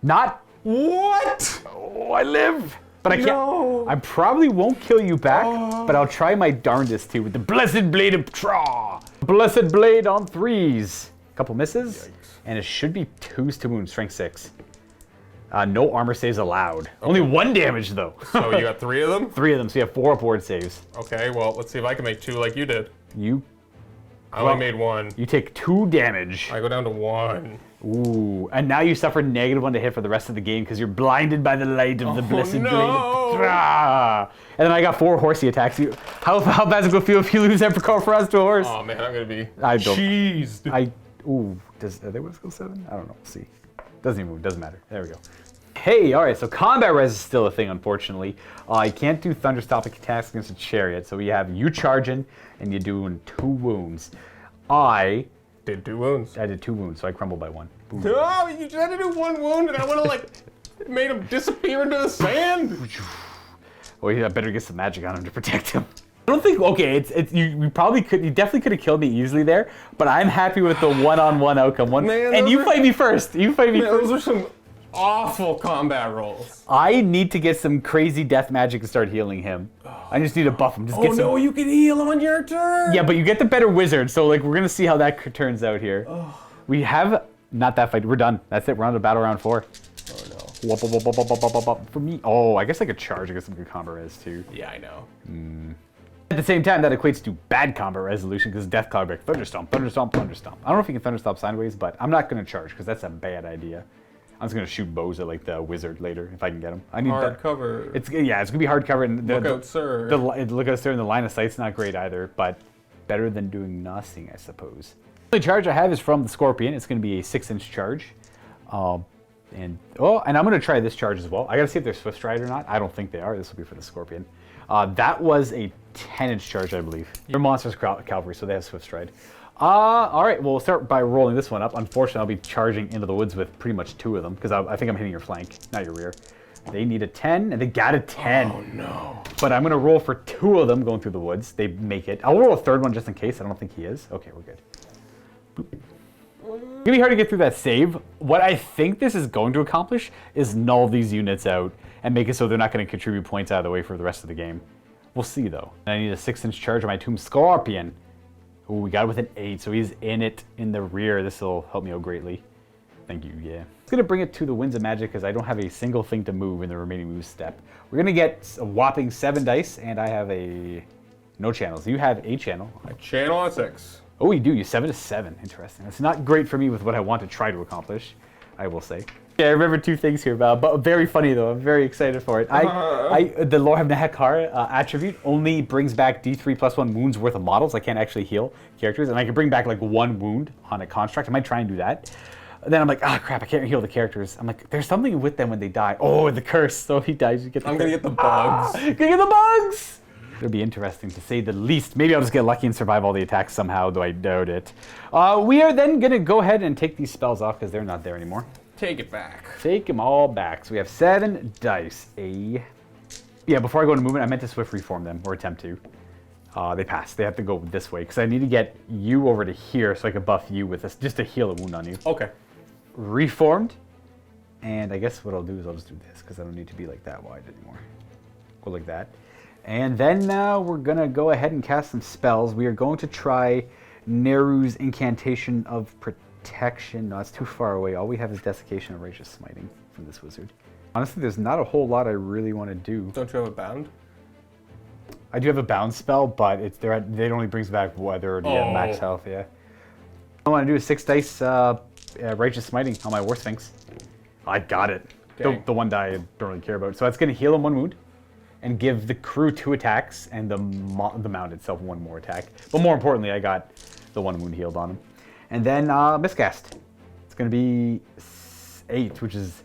Not. What? Oh, I live. But I can't. I probably won't kill you back, but I'll try my darndest to with the Blessed Blade of Tra. Blessed Blade on 3s. Couple misses. Yikes. And it should be 2s to wound, strength 6. No armor saves allowed. Okay. Only 1 damage though. So you got 3 of them? 3 of them, so you have 4 upward saves. Okay, well, let's see if I can make 2 like you did. I only made 1. You take 2 damage. I go down to 1. Ooh, and now you suffer -1 to hit for the rest of the game because you're blinded by the light of the Blessed Blade. And then I got 4 horsey attacks. How bad is it going to feel if you lose Emperor Karl Franz to a horse? Oh man, I'm going to be cheesed. Are they web skill 7? I don't know, we'll see. Doesn't even move, doesn't matter. There we go. Hey, all right, so combat res is still a thing, unfortunately. You can't do thunderstopping attacks against a chariot, so we have you charging, and you're doing 2 wounds. I did 2 wounds. I did 2 wounds, so I crumbled by 1. Boom. No, you just had to do 1 wound, and I would have like made him disappear into the sand. Well, you better get some magic on him to protect him. I don't think. Okay, you probably could. You definitely could have killed me easily there, but I'm happy with the one-on-one outcome. And you fight me first. You fight me first. Those are some awful combat rolls. I need to get some crazy death magic to start healing him. I just need to buff him. You can heal him on your turn. Yeah, but you get the better wizard, so like we're gonna see how that turns out here. We have not that fight. We're done. That's it. We're on to battle round 4. Oh no. For me, I guess I could charge. I guess some good combo res too. Yeah, I know. At the same time, that equates to bad combat resolution because Deathclaw like Thunderstomp, Thunderstomp, Thunderstomp. I don't know if you can Thunderstomp sideways, but I'm not gonna charge because that's a bad idea. I'm just gonna shoot bows at like the wizard later if I can get him. I need hard cover. It's gonna be hard cover. And look out, sir. Look out, sir. And the line of sight's not great either, but better than doing nothing, I suppose. The only charge I have is from the Scorpion. It's gonna be a 6-inch charge. And I'm gonna try this charge as well. I gotta see if they're Swift Stride or not. I don't think they are. This will be for the Scorpion. That was a 10-inch charge, I believe. They're Monsters Cavalry, so they have Swift Stride. All right, well, we'll start by rolling this one up. Unfortunately, I'll be charging into the woods with pretty much 2 of them, because I think I'm hitting your flank, not your rear. They need a 10, and they got a 10. Oh, no. But I'm going to roll for 2 of them going through the woods. They make it. I'll roll a 3rd one just in case. I don't think he is. Okay, we're good. Boop. It's going to be hard to get through that save. What I think this is going to accomplish is null these units out and make it so they're not going to contribute points out of the way for the rest of the game. We'll see, though. And I need a 6-inch charge on my Tomb Scorpion. Ooh, we got it with an 8, so he's in the rear. This will help me out greatly. Thank you, yeah. It's gonna bring it to the Winds of Magic because I don't have a single thing to move in the remaining move step. We're gonna get a whopping 7 dice, and I have no channels. You have a channel. A channel on 6. Oh, you do. You 7 to 7. Interesting. It's not great for me with what I want to try to accomplish, I will say. Yeah, I remember 2 things here, but very funny though. I'm very excited for it. The Lord of Nahakar attribute only brings back D3 plus 1 wounds worth of models. I can't actually heal characters, and I can bring back like 1 wound on a construct. I might try and do that. Then I'm like, crap, I can't heal the characters. I'm like, there's something with them when they die. Oh, the curse. So if he dies, you get the I'm gonna get the bugs. Gonna get the bugs! It'll be interesting to say the least. Maybe I'll just get lucky and survive all the attacks somehow, though I doubt it. We are then gonna go ahead and take these spells off because they're not there anymore. Take it back. Take them all back. So we have 7 dice. Yeah, before I go into movement, I meant to swift reform them, or attempt to. They pass. They have to go this way, because I need to get you over to here so I can buff you with this, just to heal a wound on you. Okay. Reformed. And I guess what I'll do is I'll just do this, because I don't need to be like that wide anymore. Go like that. And then we're going to go ahead and cast some spells. We are going to try Neru's Incantation of Protection. No, it's too far away. All we have is Desiccation and Righteous Smiting from this wizard. Honestly, there's not a whole lot I really want to do. Don't you have a bound? I do have a bound spell, but it only brings back weather or max health, yeah. I want to do a 6 dice Righteous Smiting on my War Sphinx. I got it. The one die I don't really care about. So that's going to heal him 1 wound and give the crew 2 attacks and the mount itself 1 more attack. But more importantly, I got the 1 wound healed on him. And then Miscast. It's going to be 8, which is,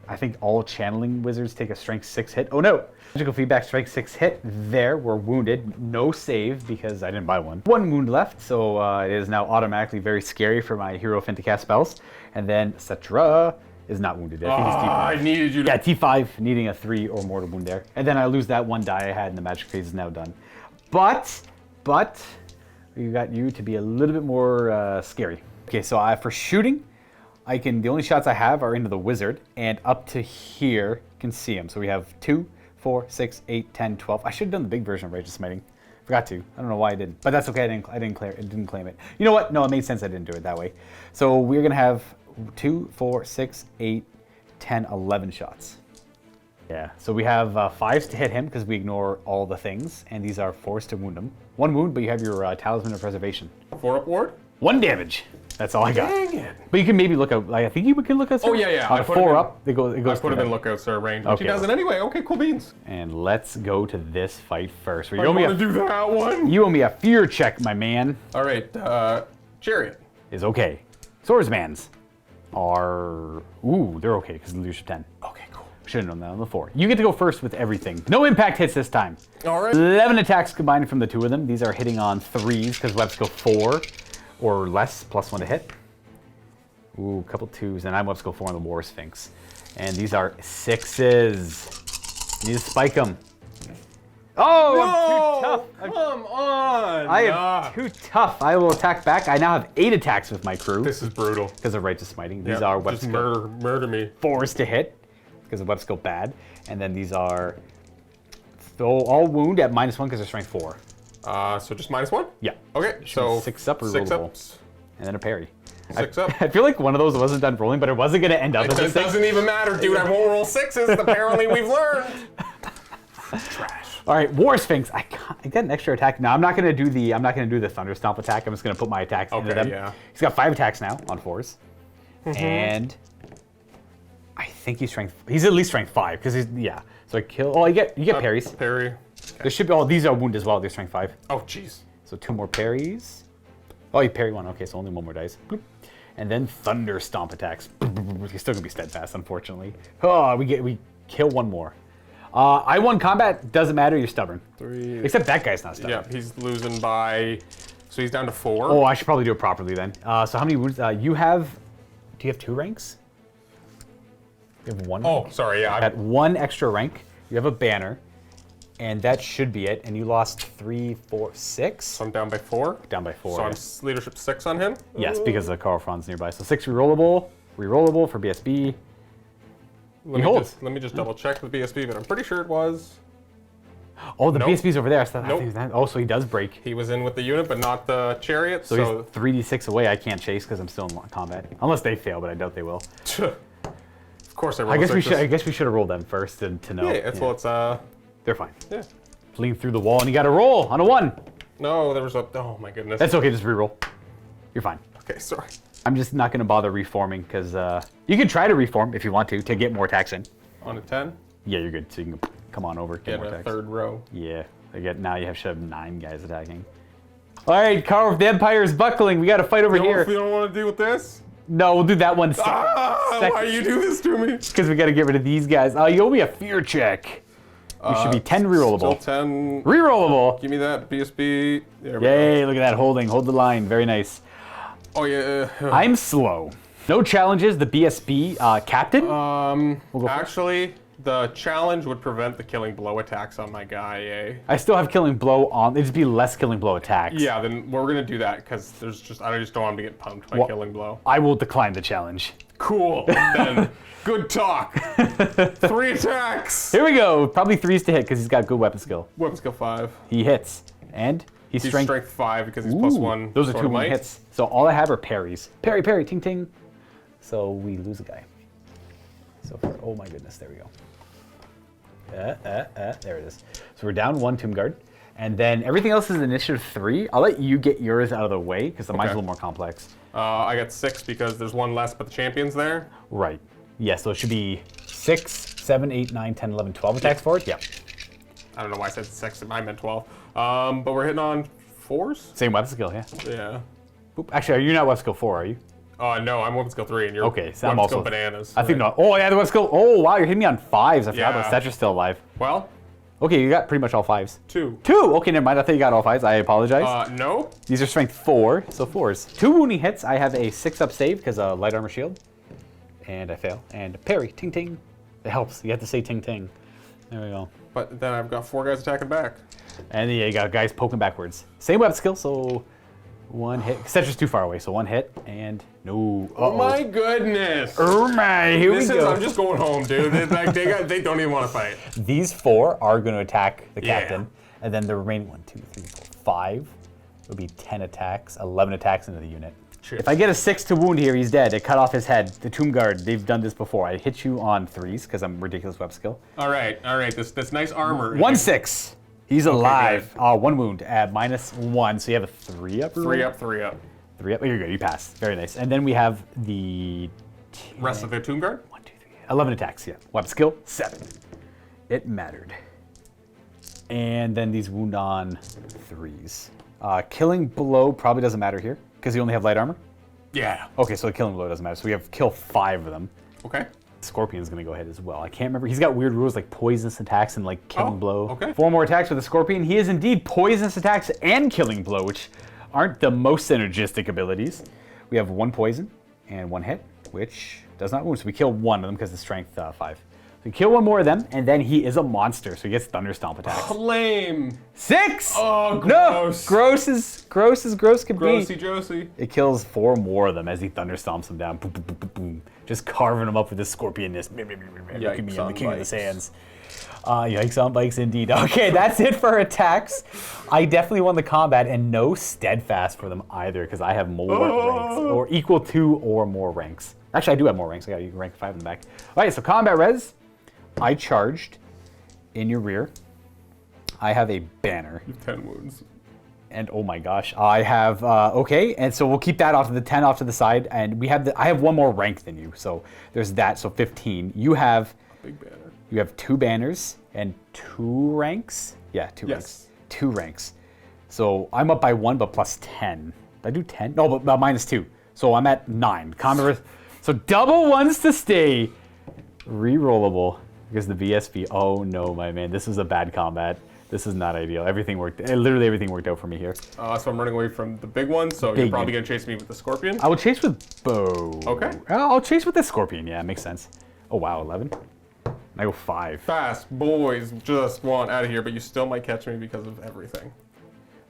I think all channeling wizards take a strength 6 hit. Oh no! Magical feedback, strength 6 hit. There, we're wounded. No save because I didn't buy one. 1 wound left, so it is now automatically very scary for my Hierophant to cast spells. And then Cetra is not wounded. I think he's T5. I needed you to... Yeah, T5, needing a 3 or more to wound there. And then I lose that 1 die I had and the magic phase is now done. But, we got you to be a little bit more scary. Okay, so for shooting, the only shots I have are into the wizard, and up to here, you can see him. So we have 2, 4, 6, 8, 10, 12. I should have done the big version of Righteous Smiting. Forgot to. I don't know why I didn't. But that's okay, I didn't claim it. You know what? No, it made sense I didn't do it that way. So we're going to have 2, 4, 6, 8, 10, 11 shots. Yeah, so we have 5s to hit him because we ignore all the things, and these are 4s to wound him. 1 wound, but you have your Talisman of Preservation. 4 up ward? 1 damage. That's all I got. Dang it. But you can maybe look out. I think you can look out. Oh yeah. On 4 up, it goes. I put him in lookout sir range, but he doesn't anyway. Okay, cool beans. And let's go to this fight first. I want to do that one. You owe me a fear check, my man. All right, Chariot is okay. Swordsman's are they're okay because leadership 10. Okay, cool. Should have known that on the 4. You get to go first with everything. No impact hits this time. All right. 11 attacks combined from the 2 of them. These are hitting on 3s because webs go 4 or less, +1 to hit. Ooh, a couple 2s, and I'm webs go 4 on the War Sphinx. And these are 6s. You need to spike them. Oh, no, I'm too tough. Come on. I am too tough. I will attack back. I now have 8 attacks with my crew. This is brutal. Because of Righteous Smiting. These are webs just murder me. 4s to hit because the webs go bad. And then these are all wound at -1 because they're strength 4. So just -1? Yeah. Okay, so 6 up or 6 rollable. ups. And then a parry. 6 up. I feel like one of those wasn't done rolling, but it wasn't going to end up as a 6. It doesn't even matter, dude. I won't roll 6s. Apparently, we've learned. Trash. All right, War Sphinx. I got an extra attack. Now I'm not going to do the Thunder Stomp attack. I'm just going to put my attacks into them. Yeah. He's got 5 attacks now on 4s, and I think he's at least strength 5 because So I kill. Oh, you get parries. Parry. Okay. There should be. Oh, these are wound as well. They're strength 5. Oh, jeez. So 2 more parries. Oh, you parry 1. Okay, so only 1 more dice. Bloop. And then Thunder Stomp attacks. He's still gonna be steadfast, unfortunately. Oh, we kill 1 more. I won combat. Doesn't matter. You're stubborn. 3. Except that guy's not stubborn. Yeah, he's losing by. So he's down to 4. Oh, I should probably do it properly then. So how many wounds? You have. Do you have 2 ranks? You have 1. Oh, sorry. Yeah. At 1 extra rank, you have a banner, and that should be it. And you lost 3, 4, 6. So I'm down by 4. Down by 4. So I'm leadership 6 on him. Yes, because the Carl Franz nearby. So 6 rerollable for BSB. Let me just double check the BSB, but I'm pretty sure it was. Oh, the BSB's over there. Nope. So he does break. He was in with the unit, but not the chariot. So he's 3d6 away. I can't chase because I'm still in combat. Unless they fail, but I doubt they will. Of course I roll. I guess we should have rolled them first to know. Yeah, well, it's they're fine. Yeah. Lean through the wall, and you got to roll on a 1. No, there was a. Oh my goodness. That's okay. Just reroll. You're fine. Okay, sorry. I'm just not going to bother reforming because you can try to reform if you want to get more attacks in. On a 10. Yeah, you're good. So you can come on over. Get more a attacks. 3rd row. Yeah. Now you should have 9 guys attacking. All right, Carl, the Empire is buckling. We got to fight over here. You don't want to deal with this? No, we'll do that one second. Why you do this to me? Because we got to get rid of these guys. You owe me a fear check. You should be 10 rerollable. Still 10. Rerollable. Give me that BSB. There we Yay, go. look at that holding. Hold the line. Very nice. Oh, yeah. I'm slow. No challenges. The BSB captain. We'll go first. Actually, the challenge would prevent the killing blow attacks on my guy. Eh? I still have killing blow on. It'd be less killing blow attacks. Yeah, then we're gonna do that because I just don't want him to get pumped by killing blow. I will decline the challenge. Cool. Then good talk. 3 attacks. Here we go. Probably 3s to hit because he's got good weapon skill. Weapon skill 5. He hits, and he's Strength 5 because he's Ooh, +1. Those are sword 2 of might. hits. So all I have are parries. Parry, parry, ting, ting. So we lose a guy. So far, oh my goodness, there we go. There it is. So we're down 1 Tomb Guard. And then everything else is initiative 3. I'll let you get yours out of the way because mine's a little more complex. I got 6 because there's 1 less, but the champion's there. Right. Yeah, so it should be 6, 7, 8, 9, 10, 11, 12 attacks for it. Yeah. I don't know why I said 6. I meant 12. But we're hitting on 4s? Same weapon skill, yeah. Yeah. Oop. Actually, you're not weapon skill 4, are you? No, I'm weapon skill 3, and you're Okay, so weapon I'm also skill bananas. I think not. Oh yeah, the weapon skill. Oh wow, you're hitting me on 5s. I forgot about Stetra's still alive. Well, Okay, you got pretty much all 5s. 2. 2. Okay, never mind. I thought you got all 5s. I apologize. No. These are strength 4, so 4s. 2 wounding hits. I have a 6-up save because light armor shield, and I fail. And parry, ting ting. It helps. You have to say ting ting. There we go. But then I've got 4 guys attacking back. And yeah, you got guys poking backwards. Same weapon skill, so 1 hit. Stetra's too far away, so 1 hit and no. Oh my goodness. Oh my, here we go. I'm just going home, dude. They don't even want to fight. These 4 are going to attack the captain, and then the remaining 1, 2, 3, 4, 5 would be 10 attacks, 11 attacks into the unit. Cheers. If I get a 6 to wound here, he's dead. It cut off his head. The Tomb Guard, they've done this before. I hit you on 3s because I'm ridiculous web skill. All right. This nice armor. 1 6. He's alive. 1 wound at -1, so you have a 3-up. 3-up, 3-up. 3-up. Oh, you're good. You passed. Very nice. And then we have the Rest of the Tomb Guard? 1, 2, 3, 11 attacks. Yeah. Weapon skill 7. It mattered. And then these wound on 3s. Killing blow probably doesn't matter here because you only have light armor. Yeah. Okay, so the killing blow doesn't matter. So we have kill 5 of them. Okay. Scorpion's gonna go ahead as well. I can't remember. He's got weird rules like poisonous attacks and like killing blow. Okay. 4 more attacks with the Scorpion. He is indeed poisonous attacks and killing blow, which aren't the most synergistic abilities. We have 1 poison and 1 hit, which does not wound. So we kill 1 of them because the strength 5. So we kill 1 more of them, and then he is a monster, so he gets thunder stomp attacks. Lame. 6! Oh, No! gross. Gross as gross could be. Grossy Josie. It kills 4 more of them as he thunder stomps them down. Boom, boom, boom, boom, boom. Just carving them up with his scorpionness. Look at me, I'm the king of the sands. Yikes on bikes indeed. Okay, that's it for attacks. I definitely won the combat, and no steadfast for them either, because I have more ranks, or equal to or more ranks. Actually, I do have more ranks. I got rank 5 in the back. All right, so combat res. I charged in your rear. I have a banner. 10 wounds. And oh my gosh, I have, okay, and so we'll keep that off to the 10 off to the side, and I have 1 more rank than you, so there's that, so 15. You have, Big banner. You have 2 banners and 2 ranks? Yeah, 2 ranks. 2 ranks. So I'm up by 1, but plus 10. Did I do 10? No, but minus 2. So I'm at 9. So double 1s to stay. Rerollable, because the VSP, oh no, my man, this was a bad combat. This is not ideal. Everything worked. Literally everything worked out for me here. So I'm running away from the big one. So you're probably gonna chase me with the Scorpion. I will chase with bow. Okay. I'll chase with the Scorpion. Yeah, it makes sense. Oh wow, 11. I go 5. Fast boys just want out of here, but you still might catch me because of everything.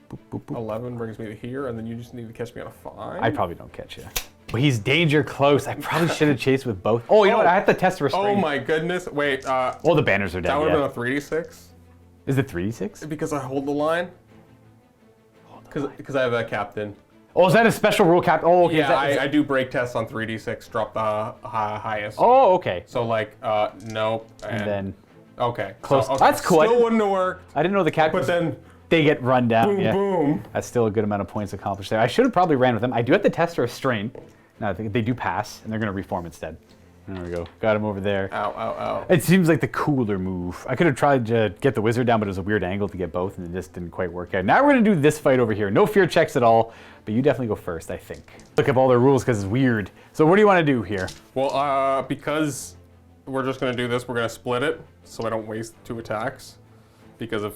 Boop, boop, boop. 11 brings me to here, and then you just need to catch me on a 5. I probably don't catch you. But he's danger close. I probably should have chased with both. Oh, you know what? I have to test restraint. Oh my goodness! Wait. Oh, the banners are dead. That would have been a 3d6. Is it 3d6? Because I hold the line. Because I have that captain. Oh, is that a special rule cap? Oh, okay. Yeah, I do break tests on 3d6, drop the highest. Oh, okay. So like, nope. And then okay, close. So, okay. That's cool. Still wouldn't have worked. I didn't know the cap. But then they get run down. boom, Yeah. boom. That's still a good amount of points accomplished there. I should have probably ran with them. I do have to test restraint. No, they do pass, and they're going to reform instead. There we go. Got him over there. Ow, ow, ow. It seems like the cooler move. I could have tried to get the wizard down, but it was a weird angle to get both, and it just didn't quite work out. Now we're going to do this fight over here. No fear checks at all, but you definitely go first, I think. Look up all their rules because it's weird. So what do you want to do here? Well, because we're just going to do this, we're going to split it so I don't waste 2 attacks. Because if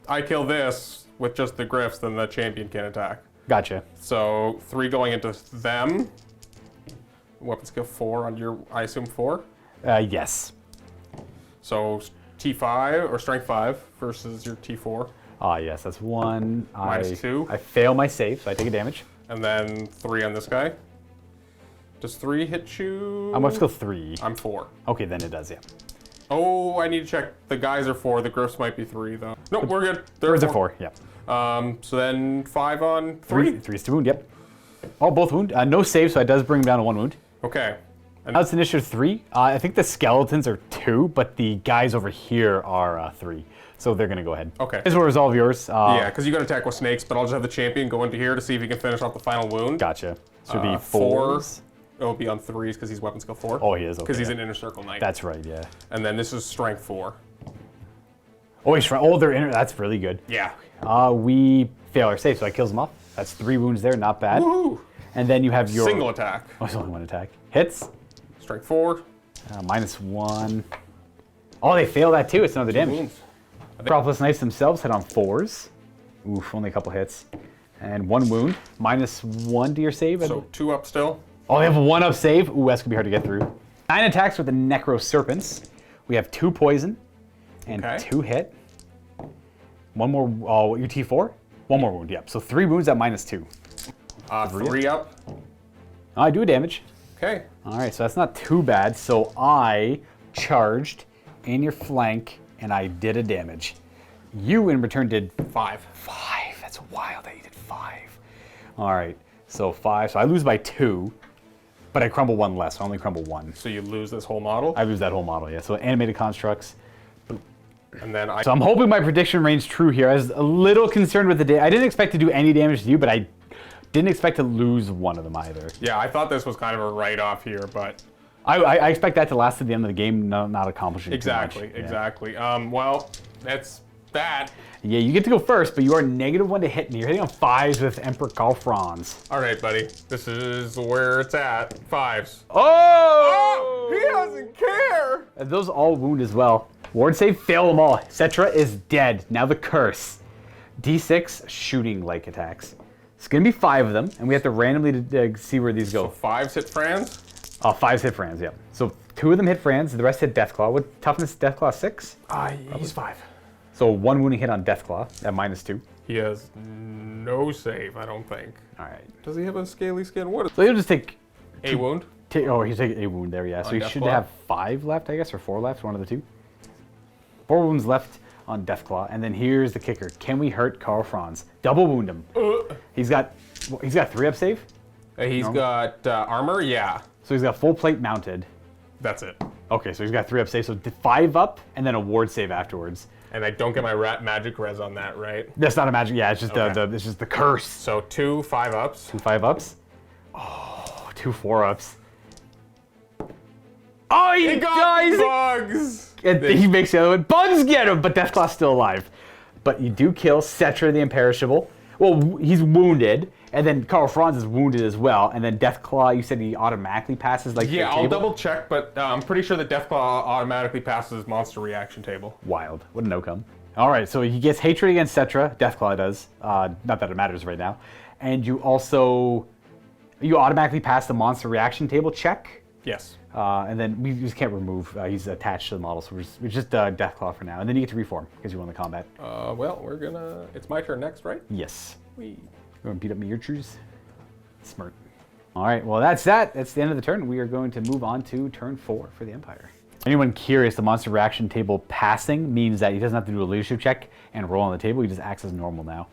I kill this with just the griffs, then the champion can attack. Gotcha. So 3 going into them. weapon skill 4 on your, I assume 4. Yes. So T5 or strength 5 versus your T4. Yes, that's 1. Minus 2. I fail my save, so I take a damage. And then 3 on this guy. Does 3 hit you? I'm going to go 3. I'm 4. Okay, then it does, yeah. Oh, I need to check. The guys are 4. The griffs might be 3, though. No, we're good. Birds are 4, yeah. So then 5 on 3? 3 is to wound, yep. Oh, both wound. No save, so it does bring him down to 1 wound. Okay. And Now it's initiative 3. I think the skeletons are 2, but the guys over here are 3. So they're going to go ahead. Okay. This will resolve yours. yeah, because you got to attack with snakes, but I'll just have the champion go into here to see if he can finish off the final wound. Gotcha. So it'd be 4. 4s. It'll be on 3s because he's weapon skill 4. Oh, he is, okay. Because he's yeah. an inner circle knight. That's right, yeah. And then this is strength 4. Oh, he's oh, they're inner. That's really good. Yeah. We fail our save, so that kills him off. That's 3 wounds there, not bad. Woohoo! And then you have your... Single attack. Oh, it's only 1 attack. Hits. Strength 4. -1. Oh, they fail that too. It's another damage. Wounds. Metropolis Knights themselves hit on 4s. Oof, only a couple hits. And 1 wound. -1 to your save. So 2 up still. Oh, they have a 1 up save. Ooh, that's going to be hard to get through. 9 attacks with the Necro Serpents. We have 2 poison and Okay. 2 hit. 1 more. Oh, your T4? 1 more wound, yep. So 3 wounds at -2. 3 up. I do damage. Okay. All right, so that's not too bad. So I charged in your flank and I did a damage. You in return did 5. 5. That's wild that you did 5. All right, so 5. So I lose by 2, but I crumble 1 less. So I only crumble 1. So you lose this whole model. I lose that whole model, yeah. So animated constructs. And then I... So I'm hoping my prediction rings true here. I was a little concerned with the day. I didn't expect to do any damage to you, but I didn't expect to lose one of them either. Yeah, I thought this was kind of a write-off here, but... I expect that to last to the end of the game, not accomplishing Exactly, too much. Yeah. exactly. Well, that's that. Yeah, you get to go first, but you are -1 to hit me. You're hitting on 5s with Emperor Karl Franz. All right, buddy. This is where it's at. 5s. Oh! He doesn't care! And those all wound as well. Ward save, fail them all. Cetra is dead. Now the curse. D6 shooting-like attacks. It's going to be 5 of them, and we have to randomly see where these go. So 5s hit Franz? 5s hit Franz, yeah. So 2 of them hit Franz, the rest hit Deathclaw. What toughness Deathclaw 6? He's 5. So 1 wounding hit on Deathclaw at -2. He has no save, I don't think. All right. Does he have a scaly skin? What is So he'll just take... a wound? he's taking a wound there, yeah. So On he Deathclaw? should have 5 left, I guess, or 4 left, one of the 2. 4 wounds left on Deathclaw, and then here's the kicker. Can we hurt Karl Franz? Double wound him. He's got 3 up save, He's got armor? Yeah. so he's got full plate mounted. That's it. Okay, so he's got 3 up save, so 5 up, and then a ward save afterwards. And I don't get my rat magic res on that, right? That's not a magic, yeah, it's just Okay. it's just the curse. So 2 5-ups. 2 5-ups. Oh, 2 4-ups. Oh, he dies! bugs! And he makes the other one. Bugs get him, but Deathclaw's still alive. But you do kill Cetra the Imperishable. Well, he's wounded, and then Karl Franz is wounded as well. And then Deathclaw, you said he automatically passes like Yeah, the I'll table? double check, but I'm pretty sure that Deathclaw automatically passes monster reaction table. Wild. What a no-come. All right, so he gets hatred against Cetra. Deathclaw does. Not that it matters right now. And you also... You automatically pass the monster reaction table check. Yes. And then we just can't remove. He's attached to the model, so we're just Deathclaw for now. And then you get to reform because you won the combat. Well, we're gonna... It's my turn next, right? Yes. We... You want to beat up me, your trues? Smart. All right, well, that's that. That's the end of the turn. We are going to move on to turn 4 for the Empire. Anyone curious, the monster reaction table passing means that he doesn't have to do a leadership check and roll on the table. He just acts as normal now.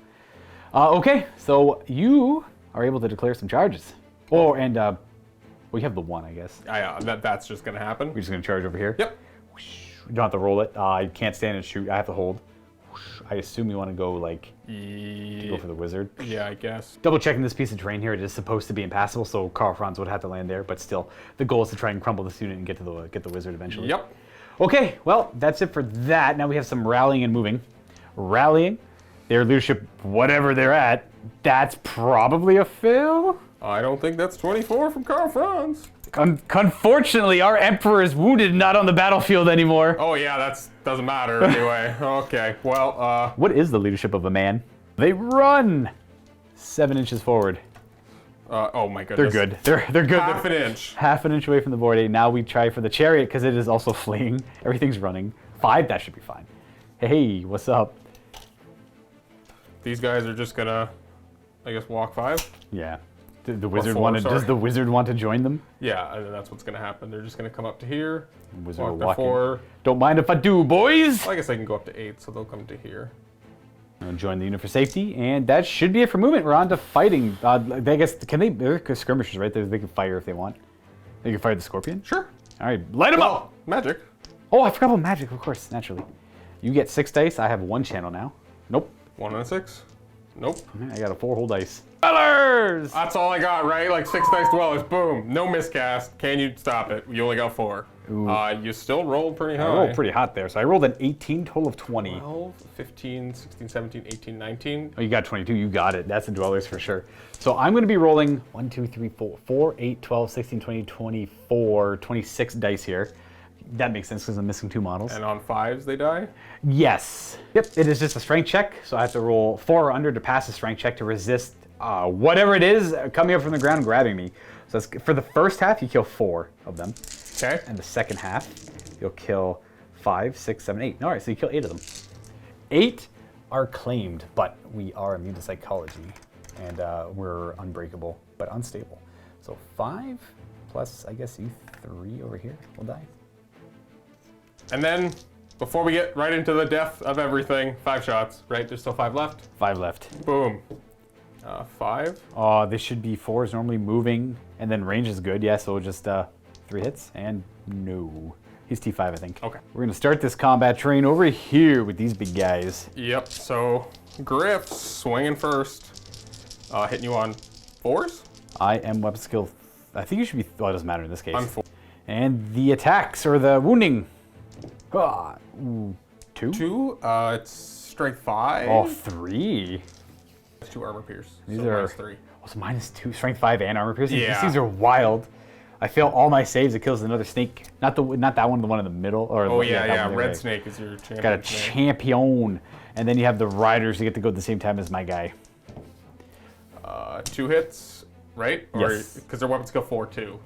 Okay, so you are able to declare some charges. Oh, and well, you have the 1, I guess. that's just gonna happen. We're just going to charge over here. Yep. You don't have to roll it. I can't stand and shoot. I have to hold. I assume you want to go, like, go for the wizard. Yeah, I guess. Double checking this piece of terrain here. It is supposed to be impassable, so Karl Franz would have to land there. But still, the goal is to try and crumble this unit and get the wizard eventually. Yep. Okay, well, that's it for that. Now we have some rallying and moving. Rallying, their leadership, whatever they're at, that's probably a fail. I don't think that's 24 from Karl Franz. Unfortunately, our emperor is wounded, not on the battlefield anymore. Oh yeah, that's doesn't matter anyway. Okay, well, What is the leadership of a man? They run 7 inches forward. Oh my goodness. They're good. They're good. Half an inch. Half an inch away from the board. Now we try for the chariot because it is also fleeing. Everything's running. 5, that should be fine. Hey, what's up? These guys are just gonna, I guess, walk 5. Yeah. The wizard 4, wanted. sorry. Does the wizard want to join them? Yeah, and then that's what's gonna happen. They're just gonna come up to here. Wizard Walk will to walk 4. in. Don't mind if I do, boys. I guess they can go up to 8, so they'll come to here. I'll join the unit for safety, and that should be it for movement. We're on to fighting. I guess they're skirmishers, right? They can fire if they want. They can fire the scorpion. Sure. All right, light them up. Magic. Oh, I forgot about magic, of course, naturally. You get 6 dice. I have 1 channel now. Nope. 1 and a 6. Nope. I got a 4 whole dice. Dwellers! That's all I got, right? Like 6 dice dwellers. Boom. No miscast. Can you stop it? You only got 4. You still rolled pretty high. I rolled pretty hot there. So I rolled an 18, total of 20. 12, 15, 16, 17, 18, 19. Oh, you got 22. You got it. That's the dwellers for sure. So I'm going to be rolling 1, 2, 3, 4, 8, 12, 16, 20, 24, 26 dice here. That makes sense because I'm missing 2 models. And on 5s they die? Yes. Yep, it is just a strength check. So I have to roll 4 or under to pass a strength check to resist whatever it is coming up from the ground and grabbing me. So that's, for the first half, you kill 4 of them. Okay. And the second half, you'll kill 5, 6, 7, 8. All right, so you kill 8 of them. 8 are claimed, but we are immune to psychology. And we're unbreakable, but unstable. So 5 plus, I guess, you 3 over here will die. And then, before we get right into the death of everything, 5 shots, right? There's still 5 left? 5 left. Boom. 5. Oh, this should be 4s normally moving, and then range is good. Yeah, so just 3 hits, and no. He's T5, I think. Okay. We're gonna start this combat train over here with these big guys. Yep, so Griff swinging first. Hitting you on 4s? I am weapon skill. I think you should be, well, it doesn't matter in this case. I'm 4. And the attacks, or the wounding. Ah, ooh, 2? 2, it's strength 5. Oh, 3. 2 armor pierce. These so are -3. Oh, so -2, strength 5 and armor piercing. Yeah. These things are wild. I fail all my saves. It kills another snake. Not that one. The one in the middle. Or Oh yeah, that yeah. one Red there. snake is your champion. Got a champion, and then you have the riders. You get to go at the same time as my guy. 2 hits, right? Or, Yes. Because their weapon skill 4 too,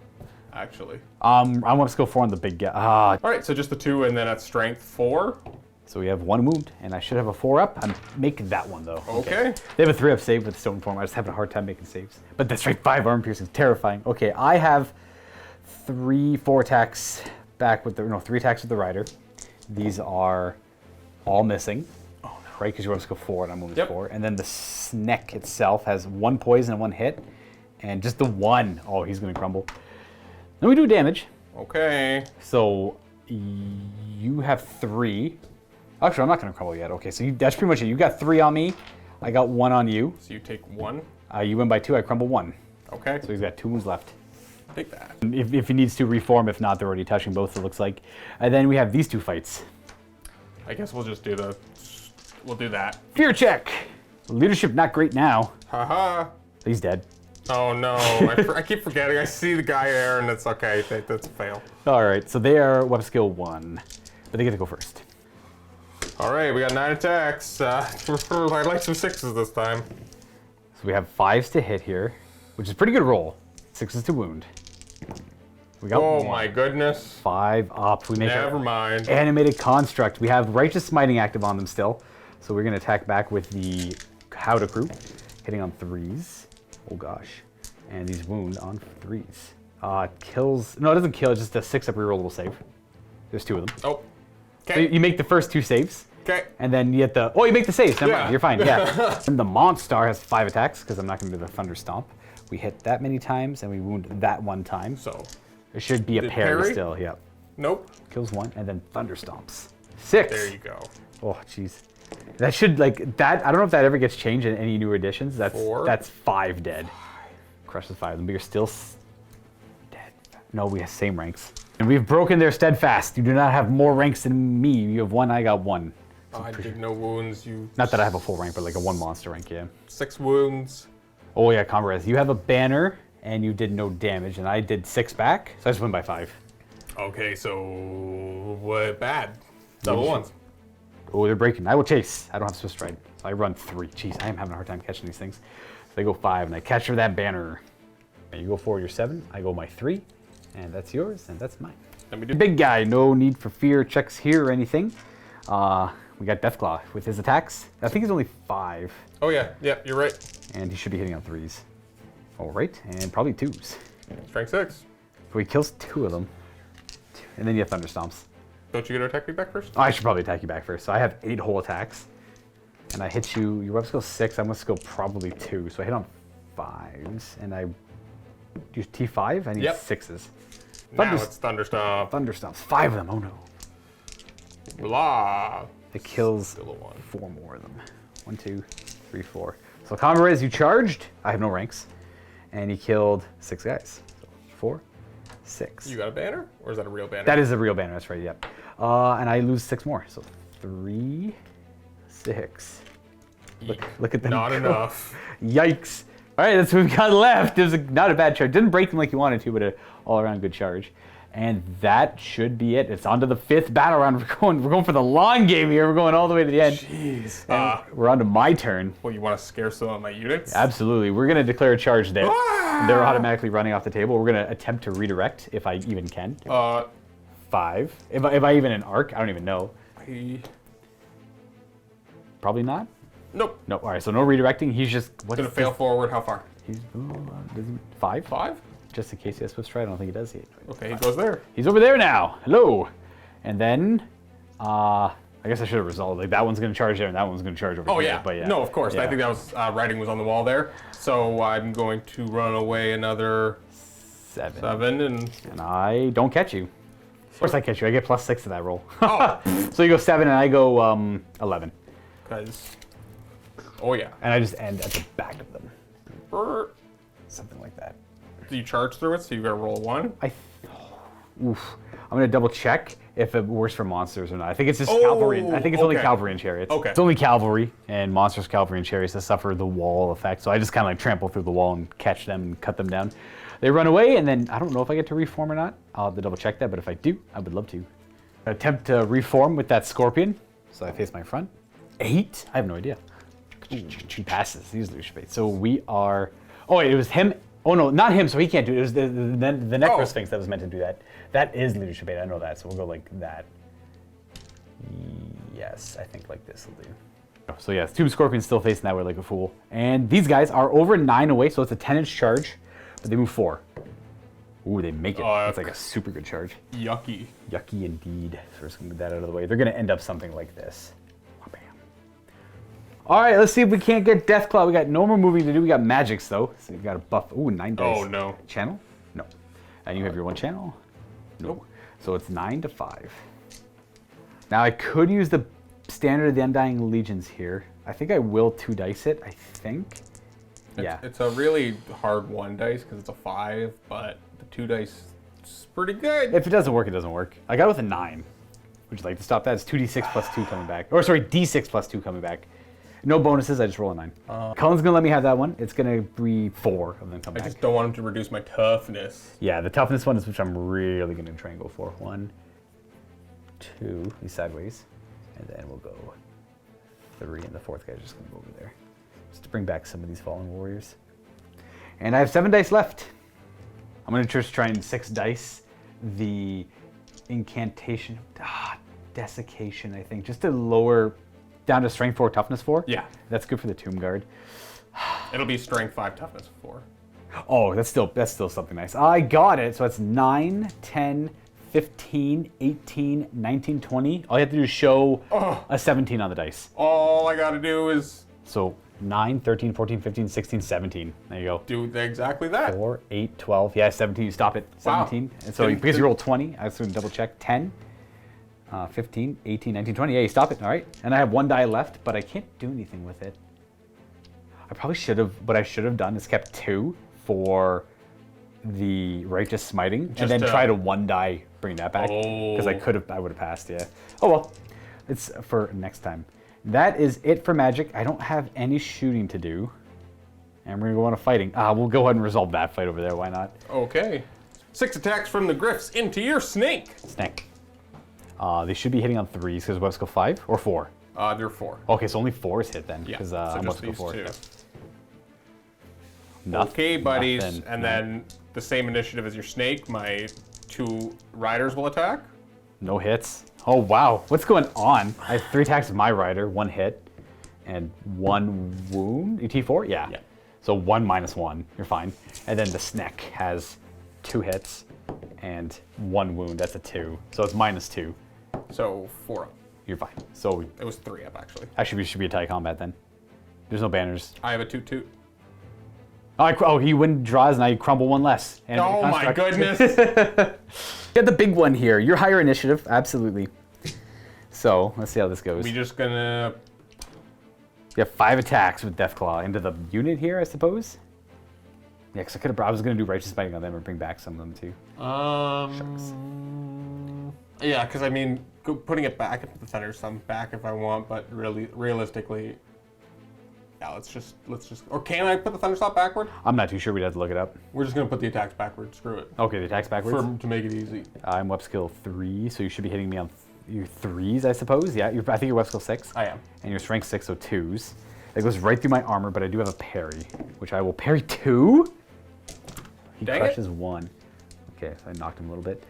actually. I want to go 4 on the big guy. All right, so just the 2, and then at strength 4. So we have 1 wound, and I should have a 4 up. I'm making that one though. Okay. They have a 3 up save with stone form. I just having a hard time making saves. But the strength 5 armor piercing is terrifying. Okay, I have 4 attacks back with the 3 attacks with the rider. These are all missing. Oh no! Right, because your weapons go 4 and I'm only 4. And then the snake itself has 1 poison and 1 hit, and just the 1. Oh, he's gonna crumble. Then we do damage. Okay. So you have 3. Actually, I'm not gonna crumble yet. Okay, so that's pretty much it. You got 3 on me. I got 1 on you. So you take 1. You win by 2. I crumble 1. Okay. So he's got 2 wounds left. Take that. If he needs to reform, if not, they're already touching both, it looks like. And then we have these 2 fights. I guess we'll just do we'll do that. Fear check! Leadership not great now. Haha. He's dead. Oh no, I keep forgetting. I see the guy there and it's okay. That's a fail. Alright, so they are weapon skill 1. But they get to go first. All right, we got 9 attacks. I'd like some 6s this time. So we have 5s to hit here, which is a pretty good roll. 6s to wound. We got Oh 1. my goodness. 5 up. We make Never our mind. animated construct. We have righteous smiting active on them still. So we're gonna attack back with the Howdah crew, hitting on 3s. Oh gosh. And these wound on 3s. Kills, no, it doesn't kill, it's just a 6-up rerollable save. There's 2 of them. Oh. So Okay. you make the first 2 saves, Okay. and then you get the, oh, you make the saves, never Yeah. mind, you're fine, yeah. And the Monstar has 5 attacks, because I'm not gonna do the Thunder Stomp. We hit that many times, and we wound that 1 time. So. There should be a Did parry parry? still, yeah. Nope. Kills 1, and then Thunder Stomps. 6! There you go. Oh, jeez. That should, like, that, I don't know if that ever gets changed in any newer editions. That's 4. That's 5 dead. Crushes 5 of them, but you're still dead. No, we have same ranks. And we've broken their steadfast. You do not have more ranks than me. You have 1, I got 1. I did no wounds. You. Not that I have a full rank, but like a 1 monster rank, yeah. 6 wounds. Oh yeah, comrades. You have a banner, and you did no damage, and I did 6 back, so I just win by 5. Okay, so what? Bad. Double ones. Oh, they're breaking. I will chase. I don't have Swift Stride, so I run 3. Jeez, I am having a hard time catching these things. So they go 5, and I catch her that banner. You go forward your 7, I go my 3, and that's yours, and that's mine. Let me do Big guy, no need for fear checks here or anything. We got Deathclaw with his attacks. I think he's only 5. Oh yeah, you're right. And he should be hitting on 3s. All right, and probably 2s. Strength 6. So he kills 2 of them. And then you have Thunderstomps. Don't you get to attack me back first? Oh, I should probably attack you back first. So I have 8 whole attacks. And I hit you, your web skill 6, I'm gonna skill probably 2. So I hit on 5s, and I use T5, I need 6s. Now it's Thunderstomp. Thunderstomps, 5 of them, oh no. Blah. It kills Still a 1. 4 more of them. 1, 2, 3, 4. So combo res, you charged. I have no ranks. And he killed 6 guys. So 4, 6. You got a banner? Or is that a real banner? That is a real banner, that's right, yep. And I lose 6 more. So 3, 6. Look at them. Not go. enough. Yikes. All right, that's what we've got left. It was not a bad charge. Didn't break them like you wanted to, but an all-around good charge. And that should be it. It's on to the 5th battle round. We're going for the long game here. We're going all the way to the end. Jeez. We're on to my turn. Well, you want to scare some of my units? Absolutely. We're going to declare a charge there. They're automatically running off the table. We're going to attempt to redirect, if I even can. 5. If I even an arc, I don't even know. Probably not. Nope. Nope. All right, so no redirecting. He's just... What's going to fail forward. How far? He's 5? 5? Just in case he has Swift Stride, I don't think he does. Okay, he goes there. He's over there now. Hello. And then, I guess I should have resolved. Like that one's going to charge there, and that one's going to charge over here. But yeah. No, of course. Yeah. I think that was writing was on the wall there. So I'm going to run away another 7. And I don't catch you. Of course I catch you. I get +6 to that roll. Oh. So you go 7, and I go 11. Because, oh yeah. And I just end at the back of them. Brr. Something like that. Do you charge through it? So you got to roll 1. Oof. I'm gonna double check if it works for monsters or not. I think it's just cavalry. I think it's only cavalry and chariots. Okay. It's only cavalry and monsters, cavalry and chariots that suffer the wall effect. So I just kind of like trample through the wall and catch them and cut them down. They run away, and then I don't know if I get to reform or not. I'll have to double check that, but if I do, I would love to. Attempt to reform with that scorpion. So I face my front. 8? I have no idea. He passes. He's leadership 8. So we are. Oh wait, it was him. Oh no, not him. So he can't do it. It was the Necro Sphinx that was meant to do that. That is leadership 8. I know that. So we'll go like that. Yes, I think like this will do. So yeah, Tomb Scorpion's still facing that way like a fool. And these guys are over 9 away, so it's a 10-inch charge, but they move 4. Ooh, they make it. That's like a super good charge. Yucky. Yucky indeed. So we're just gonna move that out of the way. They're gonna end up something like this. Bam. All right, let's see if we can't get Deathclaw. We got no more moving to do. We got magics though. So you've got a buff. Ooh, 9 dice. Oh no. Channel? No. And you have your 1 channel? Nope. So it's 9 to 5. Now I could use the standard of the Undying Legions here. I think I will 2 dice it, I think. Yeah. It's a really hard 1 dice because it's a 5, but the 2 dice is pretty good. If it doesn't work, it doesn't work. I got it with a 9. Would you like to stop that? It's 2d6 plus 2 coming back. Or sorry, d6 plus 2 coming back. No bonuses, I just roll a 9. Cullen's gonna let me have that one. It's gonna be 4 of them come back. I just don't want him to reduce my toughness. Yeah, the toughness one is which I'm really gonna try and go for. 1, 2, these sideways. And then we'll go 3, and the 4th guy's just gonna go over there. Just to bring back some of these fallen warriors. And I have 7 dice left. I'm gonna just try and 6 dice the incantation, desiccation, I think, just to lower down to strength 4, toughness 4. Yeah. That's good for the Tomb Guard. It'll be strength 5, toughness 4. Oh, that's still something nice. I got it. So it's 9, 10, 15, 18, 19, 20. All you have to do is show a 17 on the dice. All I gotta do is... So 9, 13, 14, 15, 16, 17. There you go. Do exactly that. 4, 8, 12. Yeah, 17. You stop it. 17. Wow. And so because you rolled 20, I was going to double check. 10, 15, 18, 19, 20. Yeah, you stop it. All right. And I have 1 die left, but I can't do anything with it. I probably should have, what I should have done is kept 2 for the Righteous Smiting, and then try to 1 die bring that back. Because I would have passed, yeah. Oh well, it's for next time. That is it for magic. I don't have any shooting to do. And we're gonna go on a fighting. We'll go ahead and resolve that fight over there, why not? Okay. 6 attacks from the Griffs into your snake. Snake. They should be hitting on 3s because web skill 5 or 4? They're 4. Okay, so only 4s hit then. Yeah, Because so I'm just web skill these 4. 2. Okay, buddies. Nothing. And then the same initiative as your snake, my 2 riders will attack. No hits. Oh, wow. What's going on? I have 3 attacks with my rider, 1 hit, and 1 wound. T4? Yeah. So 1 minus 1. You're fine. And then the snack has 2 hits and 1 wound. That's a 2. So it's minus 2. So 4 up. You're fine. So It was 3 up, actually. actually, we should be a tie combat then. There's no banners. I have a 2/2. Oh, he draws and I crumble 1 less. And Oh my goodness. Get the big one here. You're higher initiative, absolutely. So let's see how this goes. We just gonna... You have 5 attacks with Deathclaw into the unit here, I suppose. Yeah, because I was gonna do Righteous Biting on them or bring back some of them too. Yeah, because I mean, putting it back into the Thunderstorm back if I want, but really, realistically, yeah, let's just. Or can I put the Thunderstorm backward? I'm not too sure. We'd have to look it up. We're just gonna put the attacks backward. Screw it. Okay, the attacks backwards. To make it easy. I'm web skill 3, so you should be hitting me on your 3s, I suppose. Yeah, I think you're web skill 6. I am. And your strength 6, so 2s. That goes right through my armor, but I do have a parry, which I will parry 2. He Dang crushes 1. Okay, so I knocked him a little bit.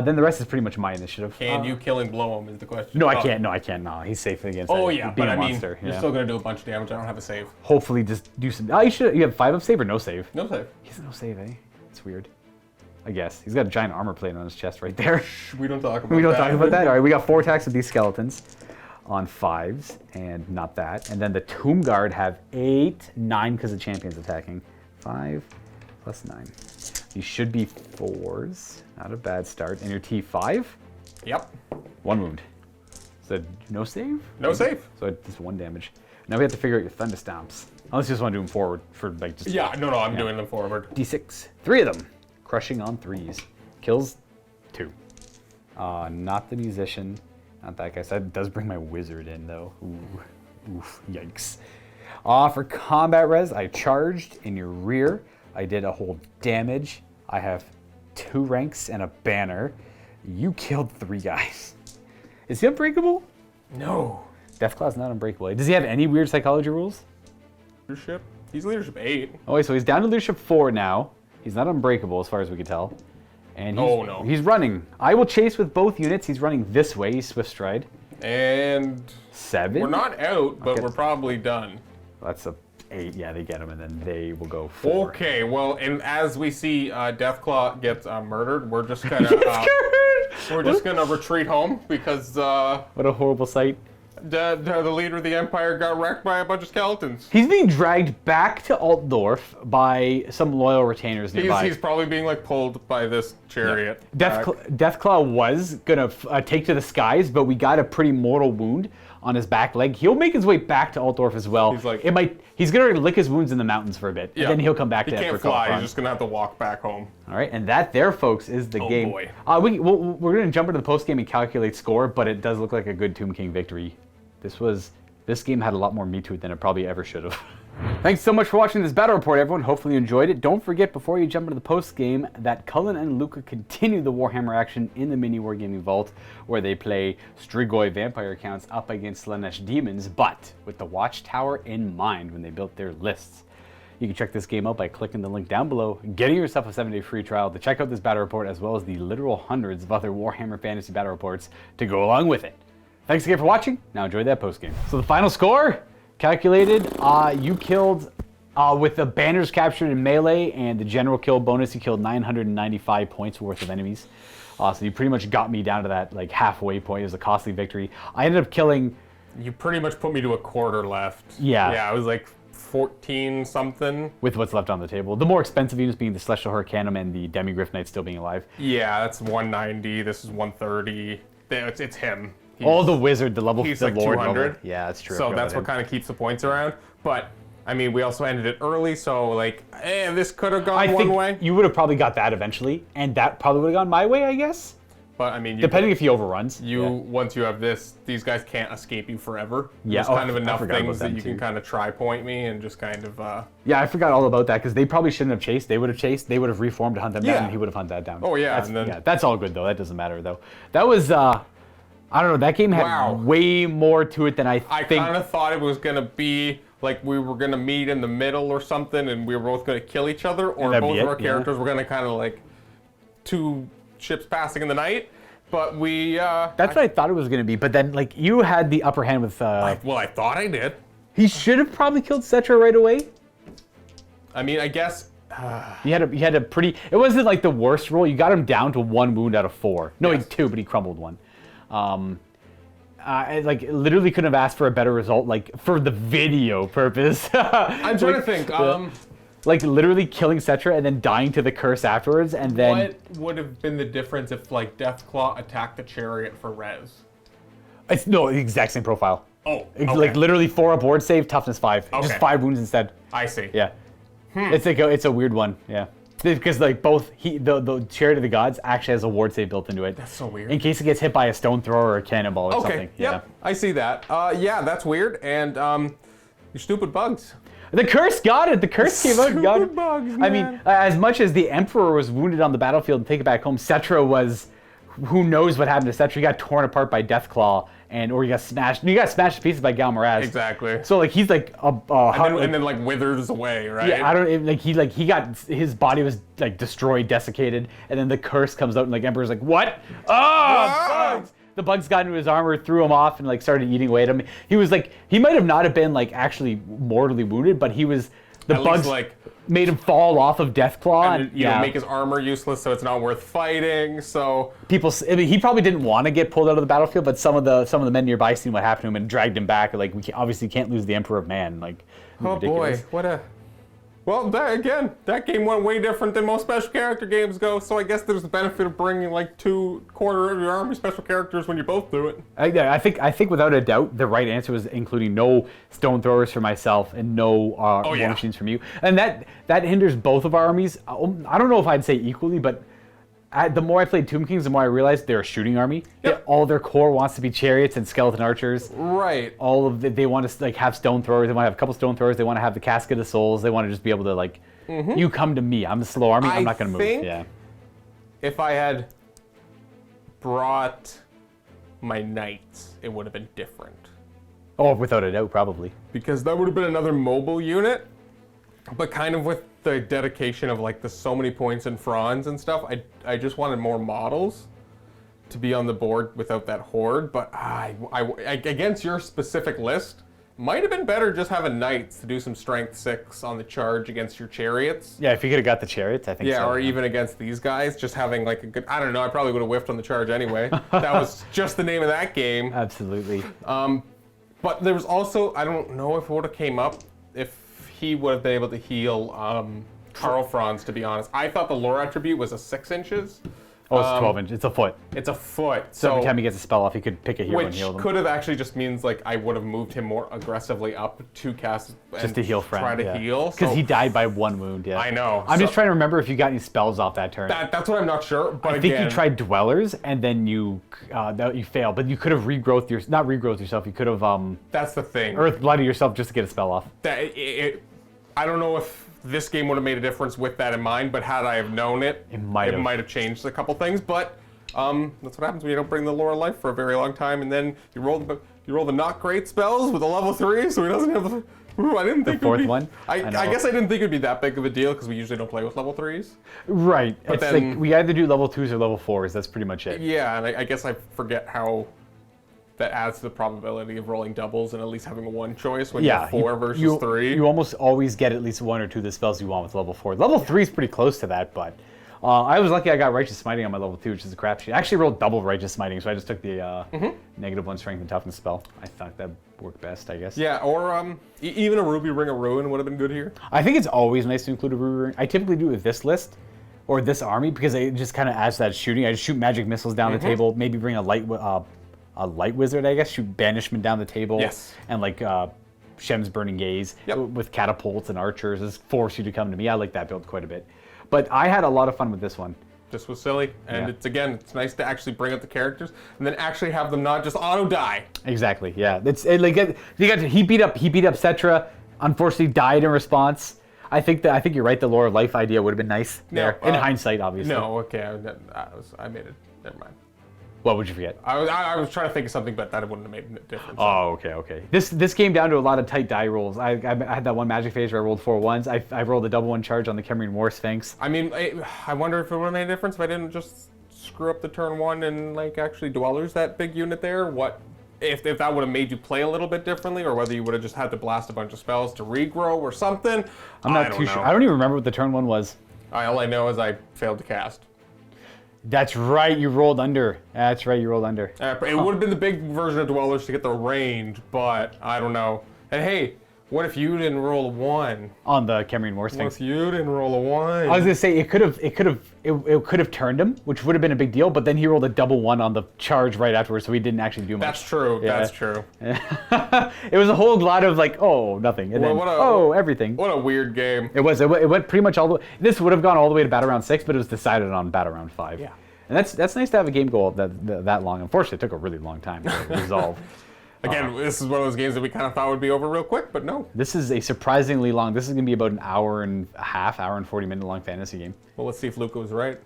Then the rest is pretty much my initiative. Can you kill and blow him is the question. No, I can't. No, I can't. No, he's safe against Oh that. yeah, being but a I mean, monster. you're Yeah. still gonna do a bunch of damage. I don't have a save. Hopefully, just do some. Oh, you have 5 of save or no save? No save. He has no save, eh? It's weird. I guess he's got a giant armor plate on his chest right there. We don't talk about that. We don't talk about that. All right, we got 4 attacks with these skeletons on 5s, and not that. And then the Tomb Guard have 8, 9 because the champion's attacking. 5 plus 9. These should be 4s. Not a bad start. And your T5? Yep. 1 wound. So no save? No save. So just 1 damage. Now we have to figure out your Thunder Stomps. Unless you just want to do them forward for like just. Yeah. No. I'm doing them forward. D6. 3 of them. Crushing on 3s. Kills 2. Not the musician. Not that guy. So that does bring my wizard in though. Ooh. Oof. Yikes. For combat res, I charged in your rear. I did a whole damage. I have 2 ranks and a banner. You killed 3 guys. Is he unbreakable? No. Deathclaw's not unbreakable. Does he have any weird psychology rules? Leadership. He's leadership 8. Oh, wait, so he's down to leadership 4 now. He's not unbreakable as far as we can tell. And he's running. I will chase with both units. He's running this way. He's swift stride. And 7. we're not out, but Okay. we're probably done. That's a 8. Yeah, they get him, and then they will go 4. Okay, well, and as we see Deathclaw gets murdered, we're just gonna retreat home because What a horrible sight. the leader of the Empire got wrecked by a bunch of skeletons. He's being dragged back to Altdorf by some loyal retainers nearby. He's probably being like pulled by this chariot. Deathclaw was gonna take to the skies, but we got a pretty mortal wound on his back leg. He'll make his way back to Altdorf as well. He's gonna lick his wounds in the mountains for a bit, and then he'll come back to He can't fly. He's just gonna have to walk back home. All right, and that there, folks, is the game. Boy. We're gonna jump into the post game and calculate score, but it does look like a good Tomb King victory. This game had a lot more meat to it than it probably ever should have. Thanks so much for watching this battle report, everyone. Hopefully you enjoyed it. Don't forget, before you jump into the post game, that Cullen and Luka continue the Warhammer action in the MiniWarGaming Vault, where they play Strigoi vampire accounts up against Slanesh demons, but with the Watchtower in mind when they built their lists. You can check this game out by clicking the link down below, getting yourself a 7-day free trial to check out this battle report, as well as the literal hundreds of other Warhammer Fantasy battle reports to go along with it. Thanks again for watching. Now enjoy that post game. So the final score calculated, you killed with the banners captured in melee and the general kill bonus, you killed 995 points worth of enemies. So you pretty much got me down to that like halfway point. It was a costly victory. I ended up killing. You pretty much put me to a quarter left. Yeah. Yeah, I was like 14 something. With what's left on the table. The more expensive units being the Celestial Hurricanum and the Demigryph Knight still being alive. Yeah, that's 190. This is 130. It's him. The wizard, the level, He's the like Lord 200. level. Yeah, that's true. So that's what kind of keeps the points around. But I mean, we also ended it early, so like, this could have gone one way. You would have probably got that eventually, and that probably would have gone my way, I guess. But I mean, depending if he overruns. Once you have this, these guys can't escape you forever. Yeah, There's kind of enough things that you too. can kind of try point me and just kind of. Yeah, I forgot all about that because they probably shouldn't have chased. They would have chased. They would have reformed to hunt them down, and he would have hunted that down. Oh yeah, that's all good though. That doesn't matter though. That was. I don't know. That game had way more to it than I think. I kind of thought it was gonna be like we were gonna meet in the middle or something, and we were both gonna kill each other, or that'd both be of it, our characters were gonna kind of like two ships passing in the night. But we. That's what I thought it was going to be, but then like you had the upper hand with. Well, I thought I did. He should have probably killed Cetra right away. I mean, I guess. You had a pretty. It wasn't like the worst roll. You got him down to 1 wound out of 4. No, Yes. 2, but he crumbled 1. I, like literally couldn't have asked for a better result. Like for the video purpose. I'm trying to think. Like literally killing Cetra and then dying to the curse afterwards, and then. What would have been the difference if like Deathclaw attacked the chariot for res? It's no the exact same profile. Oh, It's okay. like literally 4 aboard save, toughness 5. Just Okay. 5 wounds instead. I see. Yeah. It's like it's a weird one. Yeah. Because like both the chariot of the gods actually has a ward save built into it. That's so weird. In case it gets hit by a stone thrower or a cannonball or Okay. something. Yep. I see that. Yeah, that's weird. And you stupid bugs. The curse got it. The curse came out and got it. Stupid bugs, I mean, man. as much as the Emperor was wounded on the battlefield and take it back home, Cetra was, who knows what happened to Cetra? He got torn apart by Deathclaw, or he got smashed. He got smashed to pieces by Galmaraz. Exactly. So like he's like And then like withers away, right? yeah, I don't like he got his body was like destroyed, desiccated, and then the curse comes out and like Emperor's like, what? Bugs! The bugs got into his armor, threw him off, and like started eating away at him. He was like, he might have not have been like actually mortally wounded, but he was the At bugs least, like, made him fall off of Deathclaw, and you know, make his armor useless, so it's not worth fighting. So I mean, he probably didn't want to get pulled out of the battlefield, but some of the men nearby seen what happened to him and dragged him back. Like obviously can't lose the Emperor of Man. Like oh ridiculous. boy, what a. Well, that game went way different than most special character games go. So I guess there's the benefit of bringing like 2/4 of your army special characters when you both do it. I think without a doubt the right answer was including no stone throwers for myself and no war yeah. machines from you, and that hinders both of our armies. I don't know if I'd say equally, but the more I played Tomb Kings, the more I realized they're a shooting army. Yep. All their core wants to be chariots and skeleton archers. Right. All of they want to like have stone throwers. They want to have a couple stone throwers. They want to have the casket of souls. They want to just be able to like, you come to me. I'm the slow army. I'm not going to move. think- Yeah. If I had brought my knights, it would have been different. Oh, without a doubt, probably. Because that would have been another mobile unit, but kind of with the dedication of like the so many points and fronds and stuff, I just wanted more models to be on the board without that horde. But I against your specific list, might have been better just having knights to do some strength 6 on the charge against your chariots. Yeah, if you could have got the chariots, I think. Yeah, so. or even against these guys, just having like a good. I don't know. I probably would have whiffed on the charge anyway. That was just the name of that game. Absolutely. But there was also, I don't know if it would have came up if he would have been able to heal Karl Franz, to be honest. I thought the lore attribute was a 6 inches. Oh, it's 12 inches. It's a foot. It's a foot. So every So, time he gets a spell off, he could pick a hero and which heal them. could have actually just means like I would have moved him more aggressively up to cast and Just to heal Franz. try to heal. Because So he died by 1 wound, yeah. I know. I'm just So- trying to remember if you got any spells off that turn. that's what I'm not sure. But I think again, you tried Dwellers, and then you failed. But you could have not regrowth yourself. You could have that's the thing. Earth Blooded yourself just to get a spell off. I don't know if this game would have made a difference with that in mind, but had I have known it, It might have. changed a couple things. But that's what happens when you don't bring the lore of life for a very long time, and then you roll the not great spells with a level 3, so he doesn't have the. Ooh, I didn't think fourth it would be, one? I I know. guess I didn't think it'd be that big of a deal because we usually don't play with level 3s. Right. But It's then- like we either do level 2s or level 4s. That's pretty much it. Yeah, and I guess I forget how that adds to the probability of rolling doubles and at least having one choice when you have 4 versus 3. You almost always get at least 1 or 2 of the spells you want with level 4. Level 3 is pretty close to that, but I was lucky I got Righteous Smiting on my level 2, which is a crapshoot. I actually rolled double Righteous Smiting, so I just took the -1 strength and toughness spell. I thought that worked best, I guess. Yeah, or even a Ruby Ring of Ruin would have been good here. I think it's always nice to include a Ruby Ring. I typically do it with this list or this army because it just kind of adds to that shooting. I just shoot magic missiles down the table, maybe bring a light wizard, I guess, shoot banishment down the table. Yes. And like Shem's Burning Gaze Yep. with catapults and archers, just force you to come to me. I like that build quite a bit. But I had a lot of fun with this one. This was silly, and Yeah. it's nice to actually bring out the characters and then actually have them not just auto die. Exactly. Yeah. He beat up Cetra. Unfortunately, died in response. I think you're right. The lore of life idea would have been nice there. In hindsight, obviously. No, okay, I made it. Never mind. What would you forget? I was trying to think of something, but that wouldn't have made a difference. Oh, okay. This came down to a lot of tight die rolls. I had that one magic phase where I rolled 4 ones. I rolled a double 1 charge on the Khemrian War Sphinx. I mean, I wonder if it would have made a difference if I didn't just screw up the turn 1 and like actually Dwellers that big unit there. What if that would have made you play a little bit differently, or whether you would have just had to blast a bunch of spells to regrow or something? I'm not too sure. I don't even remember what the turn 1 was. All I know is I failed to cast. That's right, you rolled under. That's right, you rolled under. It would have been the big version of Dwellers to get the range, but I don't know. And hey, what if you didn't roll a 1? On the Khemrian War What Sphinx. if you didn't roll a 1? I was gonna say it could have turned him, which would have been a big deal. But then he rolled a double 1 on the charge right afterwards, so he didn't actually do much. That's true. Yeah. That's true. It was a whole lot of like, oh, nothing, and then everything. What a weird game. It was. It went pretty much all the way. This would have gone all the way to battle round 6, but it was decided on battle round 5. Yeah. And that's nice to have a game go that long. Unfortunately, it took a really long time to resolve. Again, this is one of those games that we kind of thought would be over real quick, but no. This is a surprisingly long. This is going to be about an hour and a half, hour and 40-minute long fantasy game. Well, let's see if Luka was right.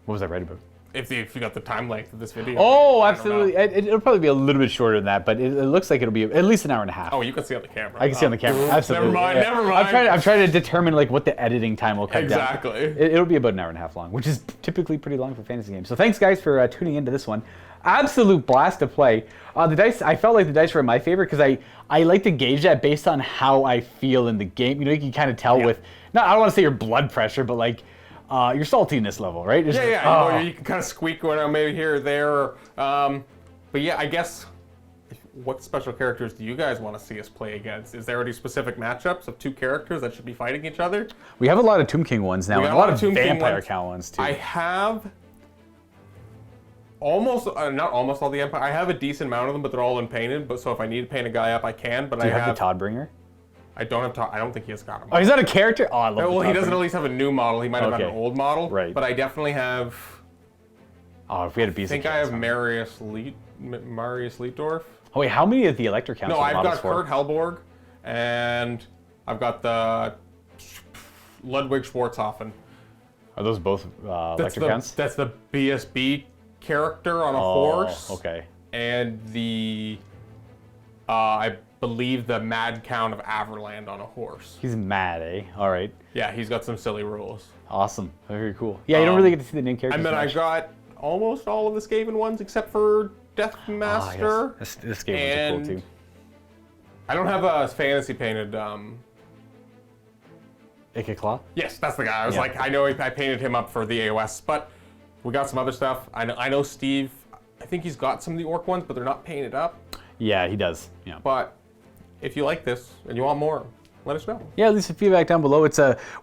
What was I right about? If you got the time length of this video. Oh, absolutely. It'll probably be a little bit shorter than that, but it looks like it'll be at least an hour and a half. Oh, you can see on the camera. I can see on the camera. Absolutely. Never mind. I'm trying to determine like what the editing time will cut Exactly. down. It'll be about an hour and a half long, which is typically pretty long for fantasy games. So thanks guys for tuning into this one. Absolute blast to play. The dice, I felt like the dice were my favorite because I like to gauge that based on how I feel in the game. You know, you can kind of tell with, I don't want to say your blood pressure, but like your saltiness level, right? Just You can kind of squeak going on maybe here or there. But yeah, I guess, what special characters do you guys want to see us play against? Is there any specific matchups of 2 characters that should be fighting each other? We have a lot of Tomb King ones now, and a lot of Vampire Cow ones too. I have almost, not almost all the Empire. I have a decent amount of them, but they're all unpainted. But so if I need to paint a guy up, I can. But do you have the Toddbringer? I don't have Todd. I don't think he has got him. Oh, he's not a character? Oh, I love Well, he doesn't at least have a new model. He might have had an old model. Right. But I definitely have. Oh, if we had a piece I think I have Marius Leitdorf. Oh wait, how many of the Elector Council No, I've models got for? Kurt Hellborg, and I've got the Ludwig Schwarzhofen. Are those both Elector Counts? That's the BSB character on a horse. Okay. And the, I believe the Mad Count of Averland on a horse. He's mad, eh? All right. Yeah, he's got some silly rules. Awesome. Very cool. Yeah, you don't really get to see the name characters. And then I much. got almost all of the Skaven ones except for Deathmaster. Yes. This Skaven ones are cool too. I don't have a fantasy painted. Ikeclaw? Yes, that's the guy. I was like, I know I painted him up for the AOS, but we got some other stuff. I know Steve. I think he's got some of the orc ones, but they're not painted up. Yeah, he does. Yeah. But if you like this and you want more, let us know. Yeah, leave some feedback down below.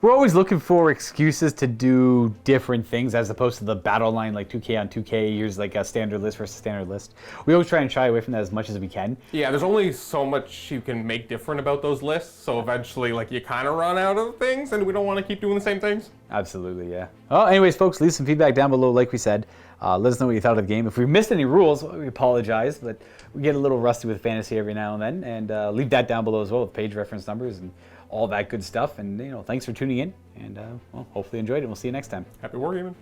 We're always looking for excuses to do different things as opposed to the battle line like 2K on 2K, here's like a standard list versus standard list. We always try and shy away from that as much as we can. Yeah, there's only so much you can make different about those lists, so eventually like you kind of run out of things and we don't want to keep doing the same things. Absolutely, yeah. Well, anyways, folks, leave some feedback down below like we said. Let us know what you thought of the game. If we missed any rules, we apologize, but we get a little rusty with fantasy every now and then, and leave that down below as well with page reference numbers and all that good stuff. And thanks for tuning in, and well, hopefully you enjoyed it. We'll see you next time. Happy wargaming.